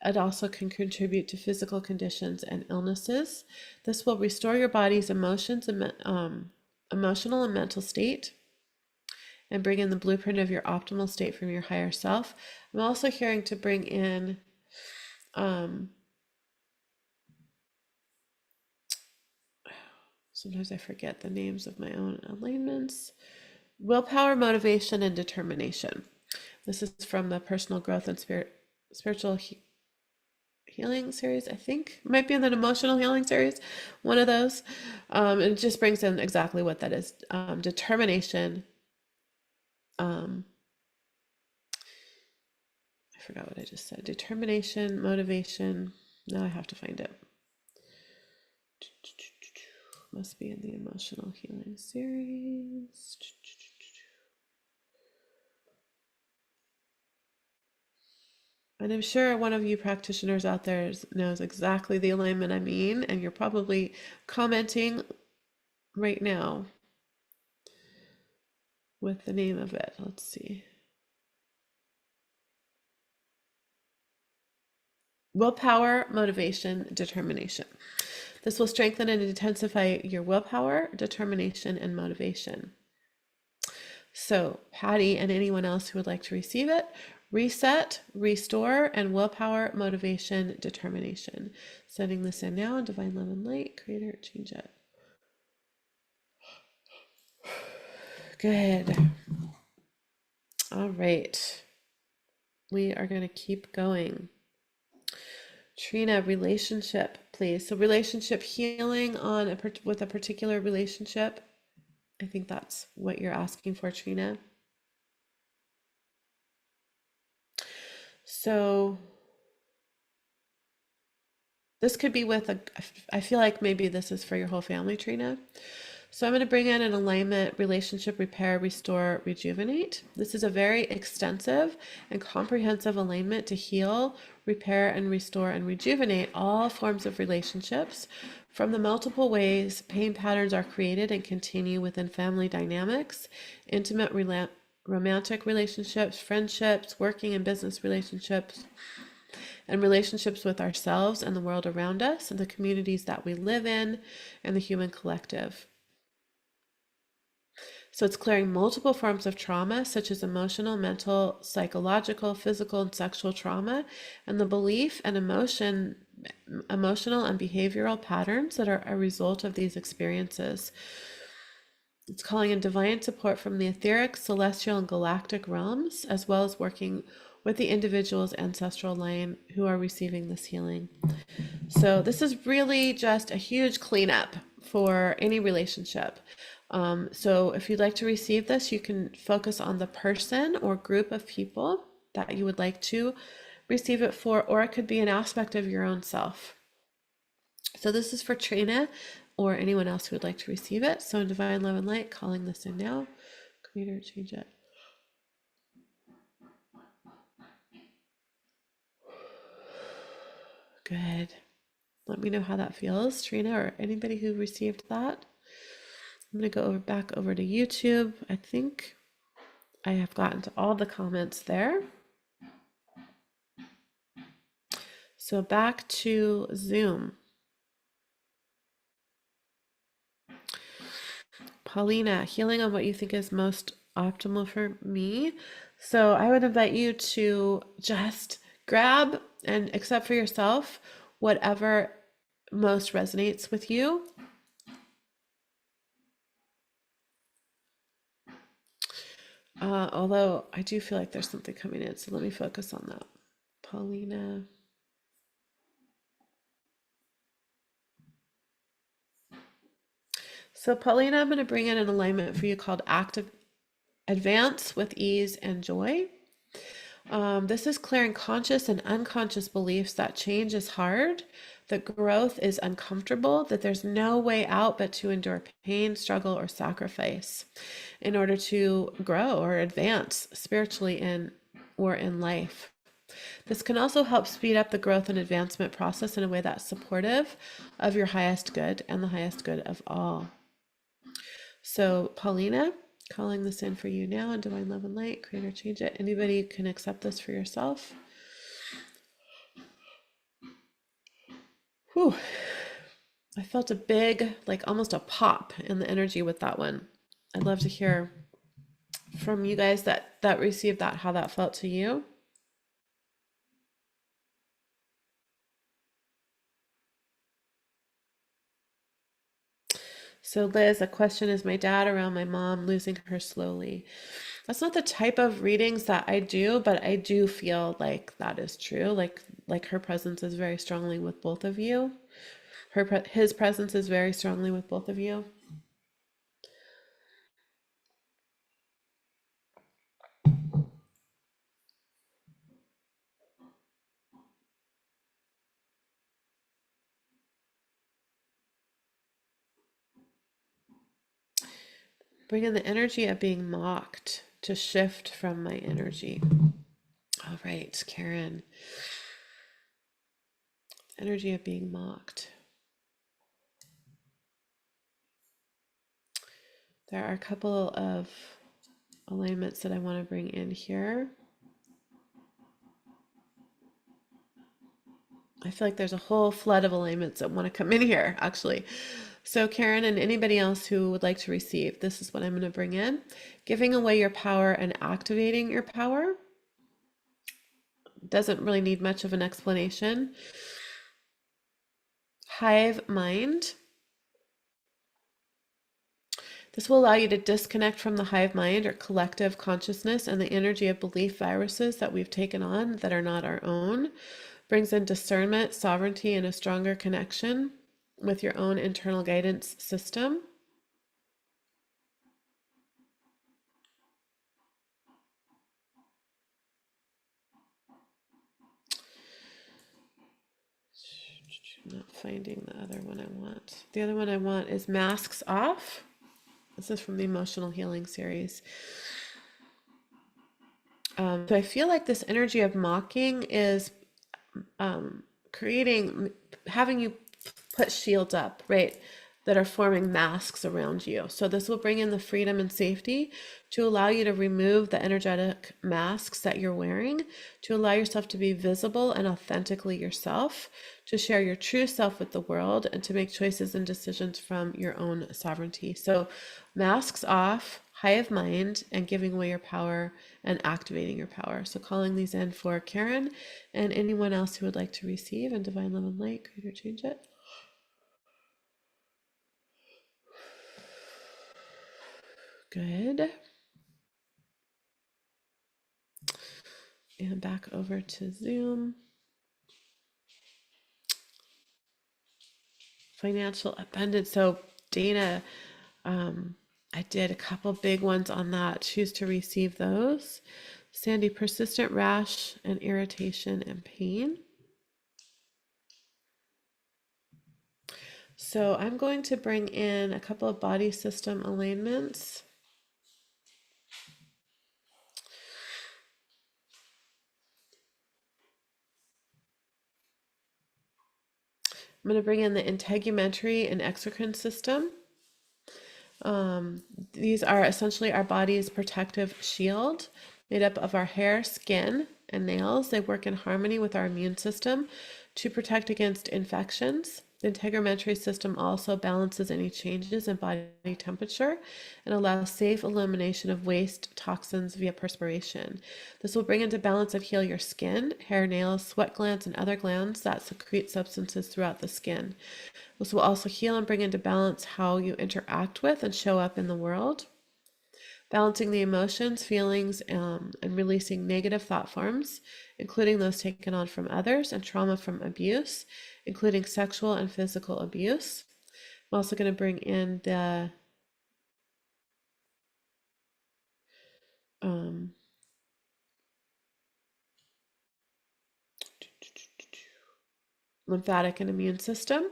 It also can contribute to physical conditions and illnesses. This will restore your body's emotions and emotional and mental state and bring in the blueprint of your optimal state from your higher self. I'm also hearing to bring in sometimes I forget the names of my own alignments. Willpower, motivation, and determination. This is from the Personal Growth and Spiritual Healing series, I think. It might be in the Emotional Healing series, one of those. It just brings in exactly what that is. Determination. I forgot what I just said. Determination, motivation. Now I have to find it. Must be in the Emotional Healing series. And I'm sure one of you practitioners out there knows exactly the alignment I mean, and you're probably commenting right now with the name of it. Let's see. Willpower, motivation, determination. This will strengthen and intensify your willpower, determination, and motivation. So, Patty and anyone else who would like to receive it, reset, restore, and willpower, motivation, determination. Sending this in now, divine love and light, creator, change it. Good. All right. We are going to keep going. Trina, relationship, please. So relationship healing on with a particular relationship. I think that's what you're asking for, Trina. So this could be with I feel like maybe this is for your whole family, Trina. So I'm going to bring in an alignment, relationship, repair, restore, rejuvenate. This is a very extensive and comprehensive alignment to heal, repair, and restore and rejuvenate all forms of relationships from the multiple ways pain patterns are created and continue within family dynamics, intimate romantic relationships, friendships, working and business relationships, and relationships with ourselves and the world around us and the communities that we live in and the human collective. So it's clearing multiple forms of trauma, such as emotional, mental, psychological, physical, and sexual trauma, and the belief and emotional and behavioral patterns that are a result of these experiences. It's calling in divine support from the etheric, celestial, and galactic realms, as well as working with the individual's ancestral line who are receiving this healing. So this is really just a huge cleanup for any relationship. So if you'd like to receive this, you can focus on the person or group of people that you would like to receive it for, or it could be an aspect of your own self. So this is for Trina or anyone else who would like to receive it. So in divine love and light, calling this in now. Creator, change it. Good. Let me know how that feels, Trina, or anybody who received that. I'm going to go back over to YouTube. I think I have gotten to all the comments there. So back to Zoom. Paulina, healing on what you think is most optimal for me. So I would invite you to just grab and accept for yourself whatever most resonates with you. Although I do feel like there's something coming in, so let me focus on that. Paulina. So Paulina, I'm going to bring in an alignment for you called Active Advance with Ease and Joy. This is clearing conscious and unconscious beliefs that change is hard, that growth is uncomfortable, that there's no way out but to endure pain, struggle, or sacrifice in order to grow or advance spiritually in or in life. This can also help speed up the growth and advancement process in a way that's supportive of your highest good and the highest good of all. So, Paulina, calling this in for you now in divine love and light, create or change it. Anybody can accept this for yourself. Whew. I felt a big, like almost a pop in the energy with that one. I'd love to hear from you guys that received that, how that felt to you. So Liz, a question, is my dad around my mom losing her slowly? That's not the type of readings that I do, but I do feel like that is true. Like her presence is very strongly with both of you. His presence is very strongly with both of you. Bring in the energy of being mocked to shift from my energy. All right, Karen. Energy of being mocked. There are a couple of alignments that I want to bring in here. I feel like there's a whole flood of alignments that want to come in here, actually. So, Karen and anybody else who would like to receive, this is what I'm going to bring in. Giving away your power and activating your power doesn't really need much of an explanation. Hive mind. This will allow you to disconnect from the hive mind or collective consciousness and the energy of belief viruses that we've taken on that are not our own. Brings in discernment, sovereignty, and a stronger connection with your own internal guidance system. I'm not finding the other one I want. The other one I want is masks off. This is from the emotional healing series. So I feel like this energy of mocking is having you put shields up, right? That are forming masks around you. So this will bring in the freedom and safety to allow you to remove the energetic masks that you're wearing, to allow yourself to be visible and authentically yourself, to share your true self with the world, and to make choices and decisions from your own sovereignty. So masks off, hive mind, and giving away your power and activating your power. So calling these in for Karen and anyone else who would like to receive in divine love and light, create or change it. Good. And back over to Zoom. Financial abundance. So Dana, I did a couple big ones on that. Choose to receive those. Sandy, persistent rash and irritation and pain. So I'm going to bring in a couple of body system alignments. I'm going to bring in the integumentary and exocrine system. These are essentially our body's protective shield, made up of our hair, skin, and nails. They work in harmony with our immune system to protect against infections. The integumentary system also balances any changes in body temperature and allows safe elimination of waste toxins via perspiration. This will bring into balance and heal your skin, hair, nails, sweat glands, and other glands that secrete substances throughout the skin. This will also heal and bring into balance how you interact with and show up in the world. Balancing the emotions, feelings, and releasing negative thought forms, including those taken on from others, and trauma from abuse, including sexual and physical abuse. I'm also going to bring in the lymphatic and immune system.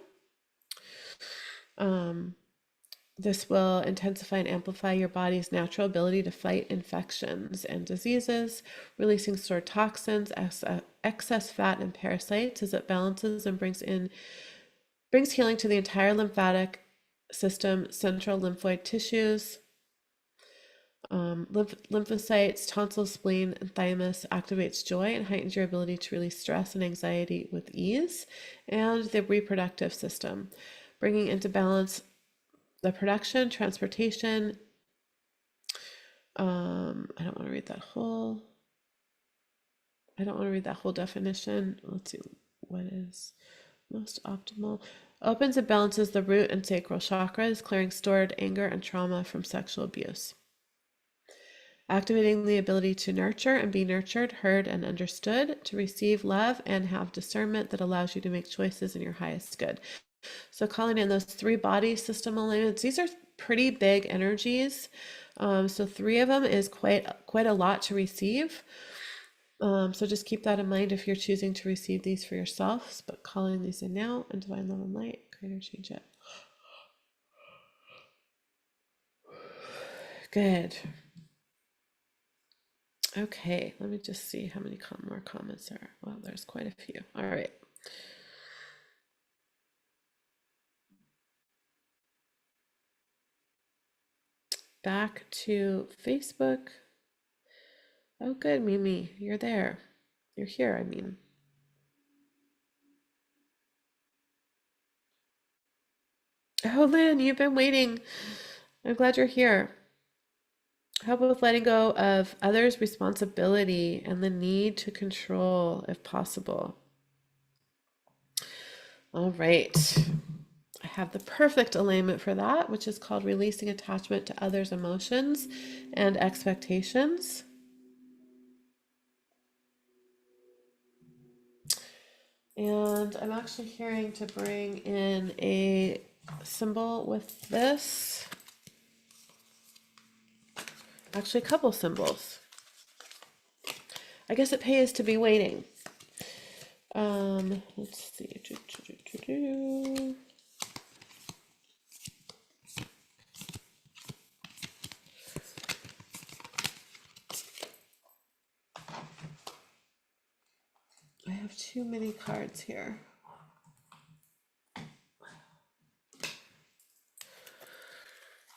This will intensify and amplify your body's natural ability to fight infections and diseases, releasing stored toxins, excess fat, and parasites as it balances and brings healing to the entire lymphatic system, central lymphoid tissues, lymphocytes, tonsils, spleen, and thymus, activates joy and heightens your ability to release stress and anxiety with ease, and the reproductive system, bringing into balance the production, transportation. I don't want to read that whole. I don't want to read that whole definition. Let's see what is most optimal. Opens and balances the root and sacral chakras, clearing stored anger and trauma from sexual abuse. Activating the ability to nurture and be nurtured, heard and understood, to receive love and have discernment that allows you to make choices in your highest good. So calling in those 3 body system alignments, these are pretty big energies. So 3 of them is quite a lot to receive. So just keep that in mind if you're choosing to receive these for yourselves, but calling these in now, and divine love and light, creator, change it. Good. Okay, let me just see how many more comments there are. Well, there's quite a few. All right. Back to Facebook. Oh, good, Mimi, you're there. You're here, I mean. Oh, Lynn, you've been waiting. I'm glad you're here. Help with letting go of others' responsibility and the need to control if possible. All right. I have the perfect alignment for that, which is called releasing attachment to others' emotions and expectations. And I'm actually hearing to bring in a symbol with this. Actually, a couple symbols. I guess it pays to be waiting. Let's see. I have too many cards here.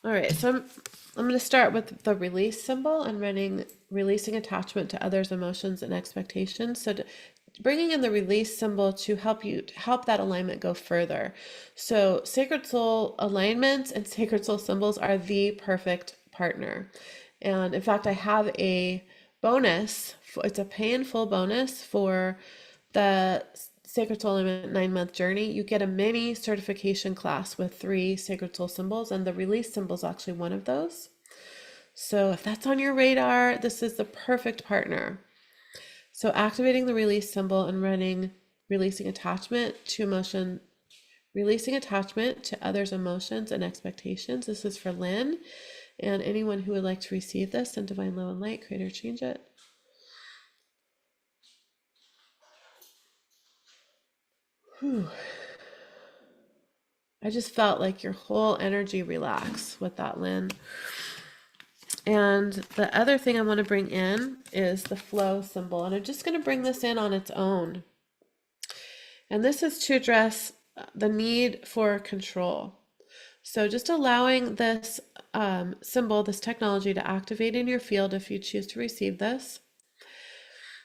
All right, so I'm going to start with the release symbol and releasing attachment to others' emotions and expectations. So bringing in the release symbol to help that alignment go further. So sacred soul alignments and sacred soul symbols are the perfect partner. And in fact, I have a bonus. It's a pay in full bonus for the Sacred Soul Alignment 9-month journey. You get a mini certification class with 3 Sacred Soul symbols, and the release symbol is actually one of those. So if that's on your radar, this is the perfect partner. So activating the release symbol and releasing attachment to others' emotions and expectations. This is for Lynn and anyone who would like to receive this in divine love and light, create or change it. Whew. I just felt like your whole energy relax with that, Lynn. And the other thing I want to bring in is the flow symbol. And I'm just going to bring this in on its own. And this is to address the need for control. So just allowing this symbol, this technology to activate in your field if you choose to receive this.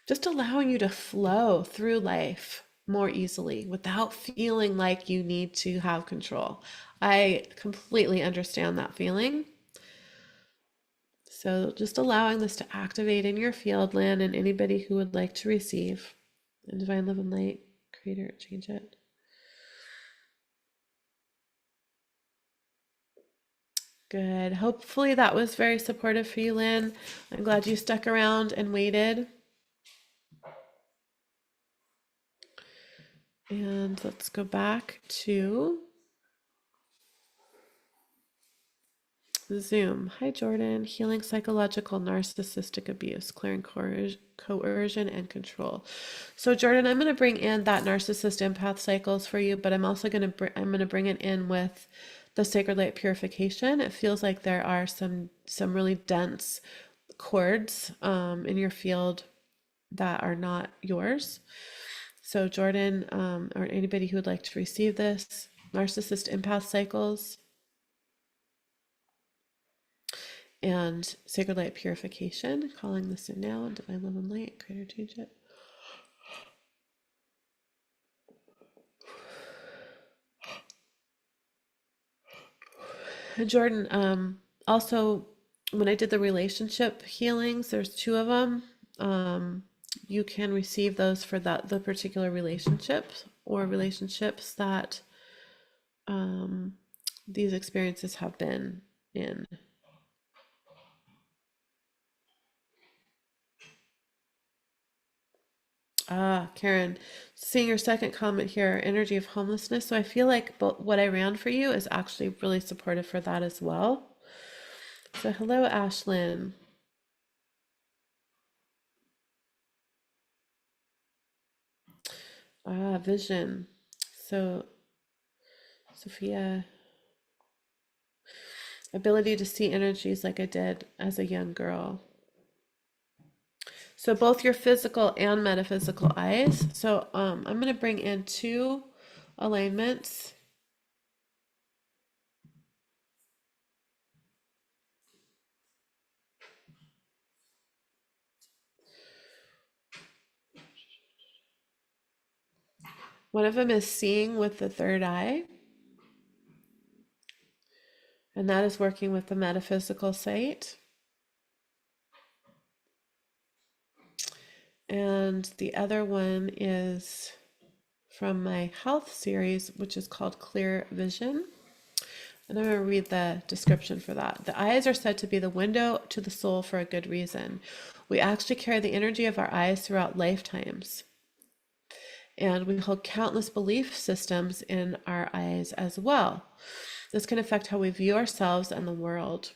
Just allowing you to flow through life more easily without feeling like you need to have control. I completely understand that feeling. So just allowing this to activate in your field, Lynn, and anybody who would like to receive. And divine love and light, creator, change it. Good. Hopefully that was very supportive for you, Lynn. I'm glad you stuck around and waited. And let's go back to Zoom. Hi, Jordan. Healing psychological narcissistic abuse, clearing coercion and control. So, Jordan, I'm going to bring in that narcissist empath cycles for you, but I'm also going to I'm going to bring it in with the sacred light purification. It feels like there are some really dense cords in your field that are not yours. So, Jordan, or anybody who would like to receive this, narcissist empath cycles and sacred light purification, calling this in now, divine love and light, creator change it. And Jordan, also when I did the relationship healings, there's two of them. You can receive those for the particular relationships or relationships that these experiences have been in. Ah, Karen, seeing your second comment here, energy of homelessness. So I feel like what I ran for you is actually really supportive for that as well. So hello, Ashlyn. Ah, vision. So Sophia, ability to see energies like I did as a young girl. So both your physical and metaphysical eyes. So I'm going to bring in two alignments. One of them is seeing with the third eye, and that is working with the metaphysical sight. And the other one is from my health series, which is called Clear Vision. And I'm going to read the description for that. The eyes are said to be the window to the soul for a good reason. We actually carry the energy of our eyes throughout lifetimes. And we hold countless belief systems in our eyes as well. This can affect how we view ourselves and the world.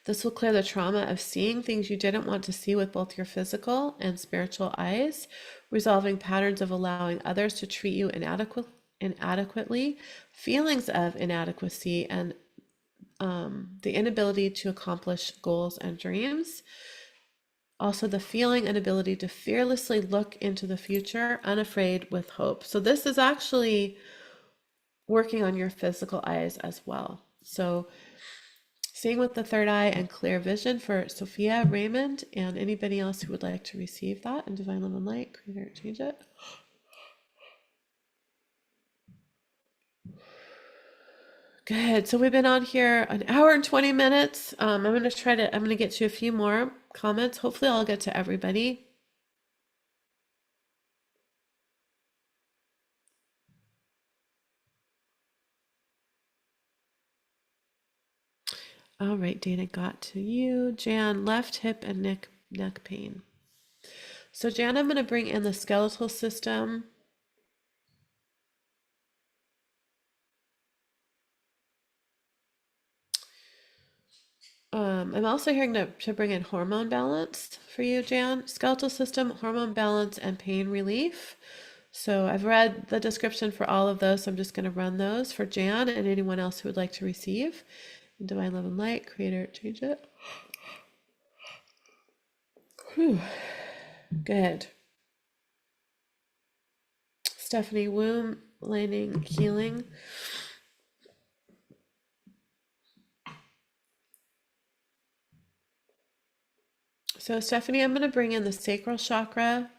This will clear the trauma of seeing things you didn't want to see with both your physical and spiritual eyes, resolving patterns of allowing others to treat you inadequately, feelings of inadequacy, and the inability to accomplish goals and dreams. Also, the feeling and ability to fearlessly look into the future, unafraid with hope. So, this is actually working on your physical eyes as well. So, seeing with the third eye and clear vision for Sophia, Raymond, and anybody else who would like to receive that in divine love and light, creator, change it. Good. So we've been on here an hour and 20 minutes. I'm going to get to a few more comments. Hopefully I'll get to everybody. All right, Dana, got to you. Jan, left hip and neck pain. So Jan, I'm going to bring in the skeletal system. I'm also hearing to bring in hormone balance for you, Jan. Skeletal system, hormone balance, and pain relief. So I've read the description for all of those. So I'm just going to run those for Jan and anyone else who would like to receive. Divine love and light, creator, change it. Whew. Good. Stephanie, womb lining healing. So Stephanie, I'm going to bring in the sacral chakra,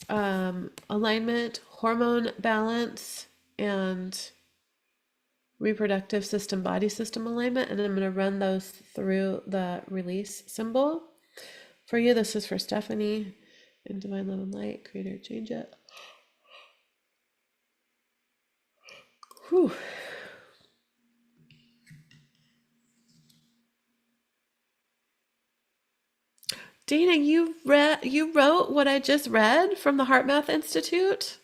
alignment, hormone balance, and reproductive system, body system alignment. And I'm going to run those through the release symbol. For you, this is for Stephanie. In divine love and light, creator, change it. Whew. Dana, you wrote what I just read from the Heart Math Institute?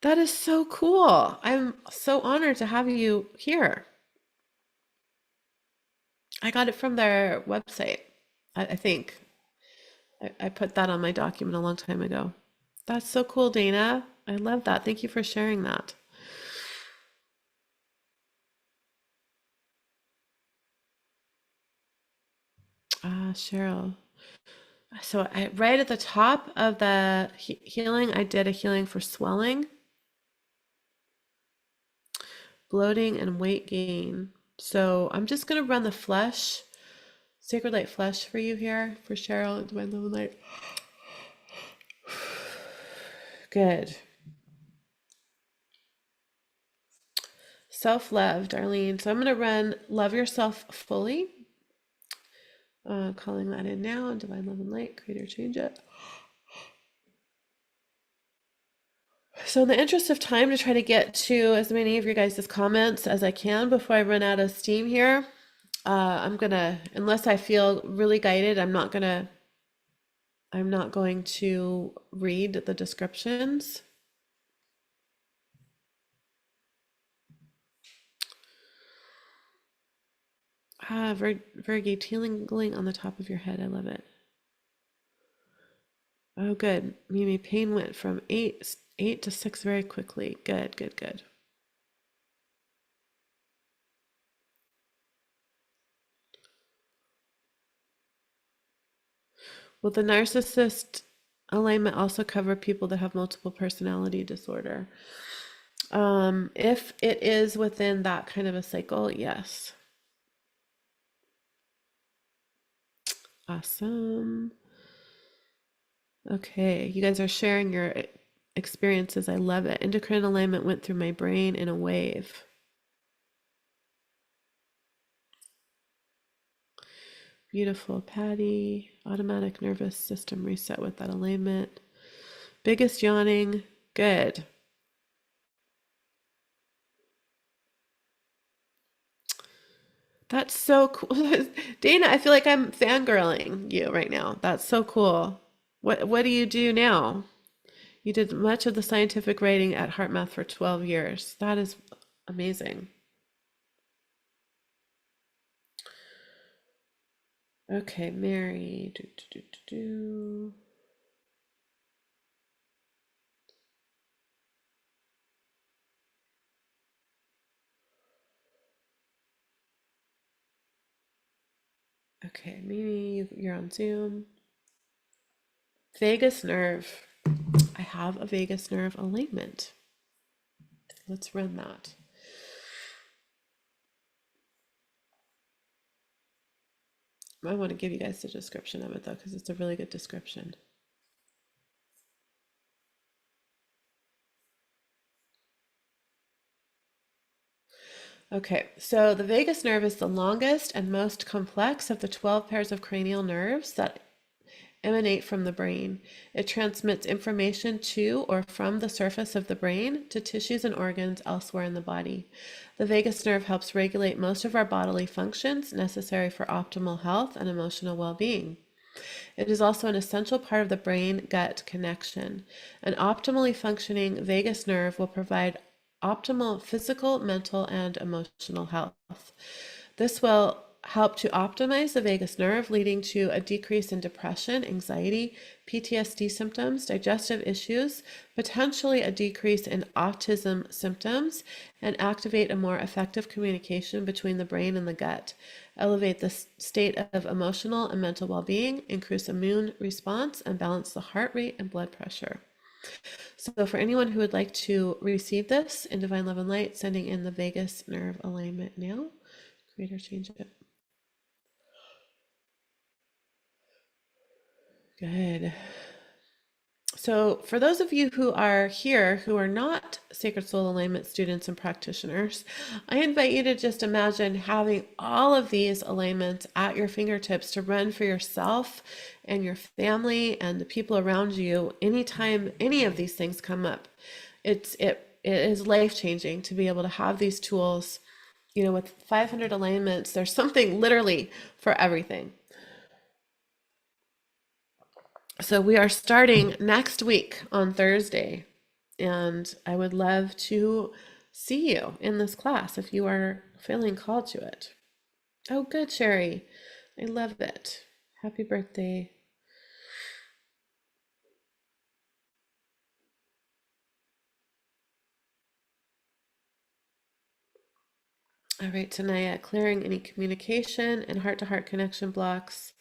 That is so cool. I'm so honored to have you here. I got it from their website, I think. I put that on my document a long time ago. That's so cool, Dana. I love that. Thank you for sharing that. Cheryl. So right at the top of the healing, I did a healing for swelling, bloating, and weight gain. So I'm just going to run the flesh, Sacred Light Flesh for you here, for Cheryl and Divine Love and Light. Good. Self-love, Darlene. So I'm going to run Love Yourself Fully. Calling that in now. Divine Love and Light, create or change it. So in the interest of time, to try to get to as many of your guys' comments as I can before I run out of steam here, I'm gonna, unless I feel really guided, I'm not going to read the descriptions. Vergi, tingling on the top of your head. I love it. Oh, good. Mimi, pain went from eight to 6 very quickly. Good, good, good. Will the narcissist alignment also cover people that have multiple personality disorder? If it is within that kind of a cycle, yes. Awesome. Okay, you guys are sharing your experiences. I love it. Endocrine alignment went through my brain in a wave. Beautiful, Patty. Automatic nervous system reset with that alignment. Biggest yawning. Good. That's so cool. Dana, I feel like I'm fangirling you right now. That's so cool. What do you do now? You did much of the scientific writing at HeartMath for 12 years. That is amazing. Okay, Mary. Do. Okay, Mimi, you're on Zoom. Vagus nerve. I have a vagus nerve alignment. Let's run that. I want to give you guys the description of it though, because it's a really good description. Okay, so the vagus nerve is the longest and most complex of the 12 pairs of cranial nerves that emanate from the brain. It transmits information to or from the surface of the brain to tissues and organs elsewhere in the body. The vagus nerve helps regulate most of our bodily functions necessary for optimal health and emotional well-being. It is also an essential part of the brain-gut connection. An optimally functioning vagus nerve will provide optimal physical, mental, and emotional health. This will help to optimize the vagus nerve, leading to a decrease in depression, anxiety, PTSD symptoms, digestive issues, potentially a decrease in autism symptoms, and activate a more effective communication between the brain and the gut, elevate the state of emotional and mental well-being, increase immune response, and balance the heart rate and blood pressure. So for anyone who would like to receive this in Divine Love and Light, sending in the vagus nerve alignment now. Create or change it. Good. So for those of you who are here who are not Sacred Soul Alignment students and practitioners, I invite you to just imagine having all of these alignments at your fingertips to run for yourself and your family and the people around you anytime any of these things come up. It is life-changing to be able to have these tools. You know, with 500 alignments, there's something literally for everything. So we are starting next week on Thursday. And I would love to see you in this class if you are feeling called to it. Oh, good, Sherry. I love it. Happy birthday. All right, Tanaya, clearing any communication and heart-to-heart connection blocks.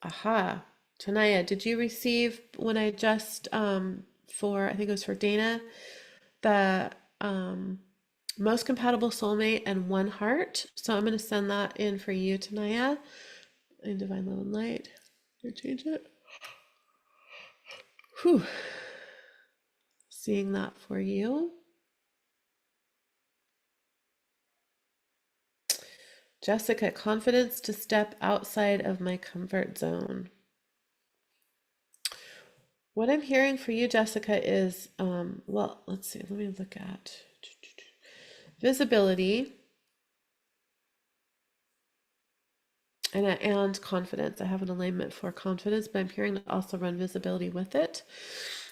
Aha. Tanaya, did you receive when I just for I think it was for Dana, the most compatible soulmate and one heart? So I'm going to send that in for you, Tanaya, in Divine Love and Light. Here, change it. Whew. Seeing that for you. Jessica, confidence to step outside of my comfort zone. What I'm hearing for you, Jessica, is, well, let's see, let me look at visibility and confidence. I have an alignment for confidence, but I'm hearing to also run visibility with it.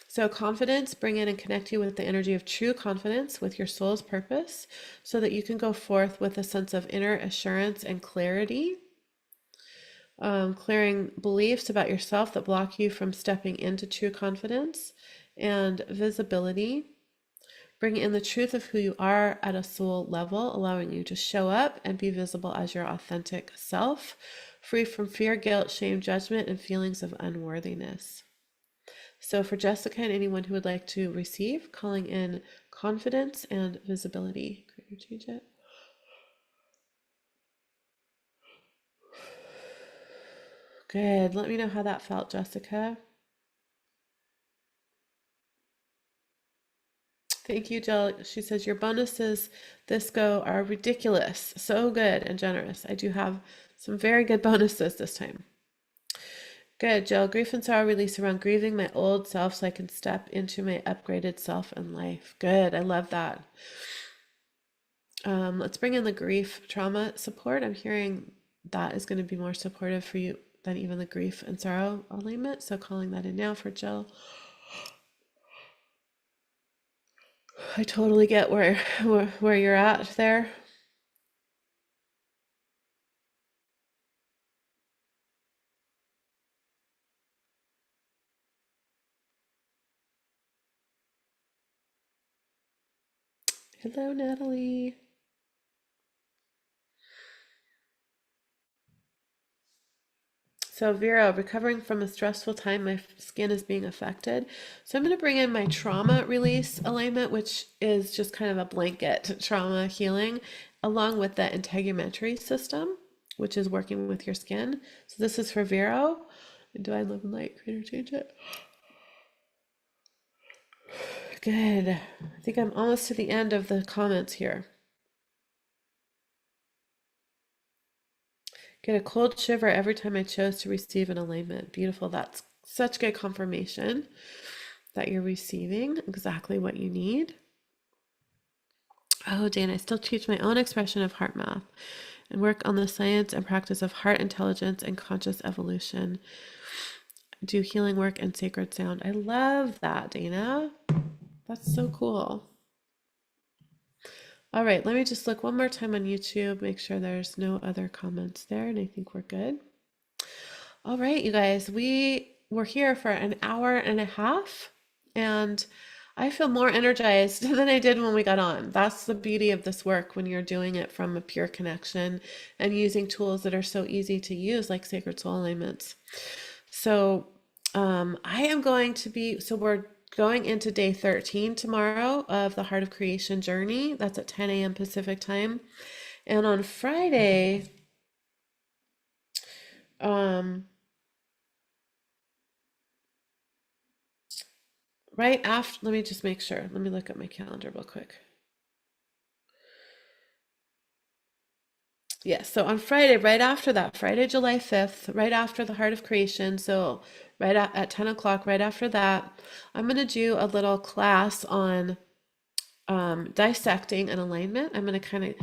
So confidence, bring in and connect you with the energy of true confidence with your soul's purpose so that you can go forth with a sense of inner assurance and clarity. Clearing beliefs about yourself that block you from stepping into true confidence and visibility. Bring in the truth of who you are at a soul level, allowing you to show up and be visible as your authentic self, free from fear, guilt, shame, judgment, and feelings of unworthiness. So for Jessica and anyone who would like to receive, calling in confidence and visibility. Change it. Good. Let me know how that felt, Jessica. Thank you, Jill. She says, your bonuses this go are ridiculous. So good and generous. I do have some very good bonuses this time. Good, Jill. Grief and sorrow release around grieving my old self so I can step into my upgraded self and life. Good. I love that. Let's bring in the grief trauma support. I'm hearing that is going to be more supportive for you than even the grief and sorrow alignment. So calling that in now for Jill. I totally get where you're at there. Hello, Natalie. So Vera, recovering from a stressful time, my skin is being affected. So I'm going to bring in my trauma release alignment, which is just kind of a blanket trauma healing, along with the integumentary system, which is working with your skin. So this is for Vero. Do I live in light? Creator, change it. Good. I think I'm almost to the end of the comments here. Get a cold shiver every time I chose to receive an alignment. Beautiful. That's such good confirmation that you're receiving exactly what you need. Oh, Dan, I still teach my own expression of heart math and work on the science and practice of heart intelligence and conscious evolution. Do healing work and sacred sound. I love that, Dana. That's so cool. All right, let me just look one more time on YouTube, make sure there's no other comments there, and I think we're good. All right, you guys, we were here for an hour and a half, and I feel more energized than I did when we got on. That's the beauty of this work when you're doing it from a pure connection and using tools that are so easy to use, like Sacred Soul Alignments. So I am going to be, so we're going into day 13 tomorrow of the Heart of Creation journey. That's at 10 a.m. Pacific time. And on Friday, right after, let me just make sure. Let me look at my calendar real quick. Yes, so on Friday, right after that, Friday, July 5th, right after the Heart of Creation, so right at 10 o'clock, right after that, I'm going to do a little class on dissecting an alignment. I'm going to kind of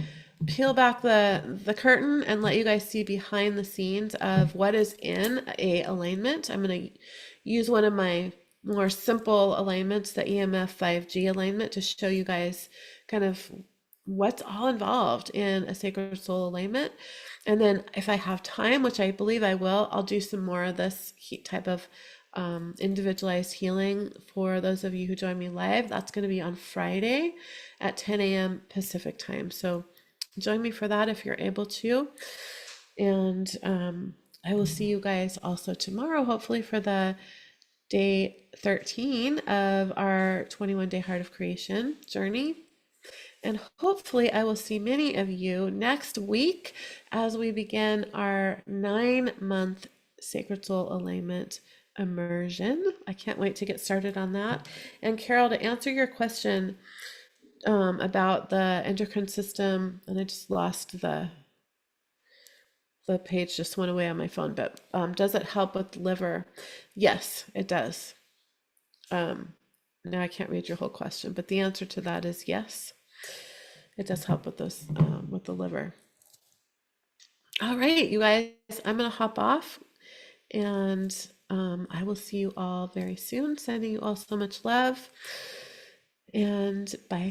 peel back the curtain and let you guys see behind the scenes of what is in a alignment. I'm going to use one of my more simple alignments, the EMF 5G alignment, to show you guys kind of what's all involved in a sacred soul alignment. And then if I have time, which I believe I will, I'll do some more of this type of individualized healing for those of you who join me live. That's going to be on Friday at 10 a.m. Pacific time. So join me for that if you're able to. And I will see you guys also tomorrow, hopefully, for the day 13 of our 21-day Heart of Creation journey. And hopefully I will see many of you next week as we begin our 9-month Sacred Soul Alignment immersion. I can't wait to get started on that. And Carol, to answer your question about the endocrine system, and I just lost the page, just went away on my phone, but does it help with the liver? Yes, it does. Now I can't read your whole question, but the answer to that is yes. It does help with those, with the liver. All right, you guys, I'm gonna hop off, and I will see you all very soon. Sending you all so much love, and bye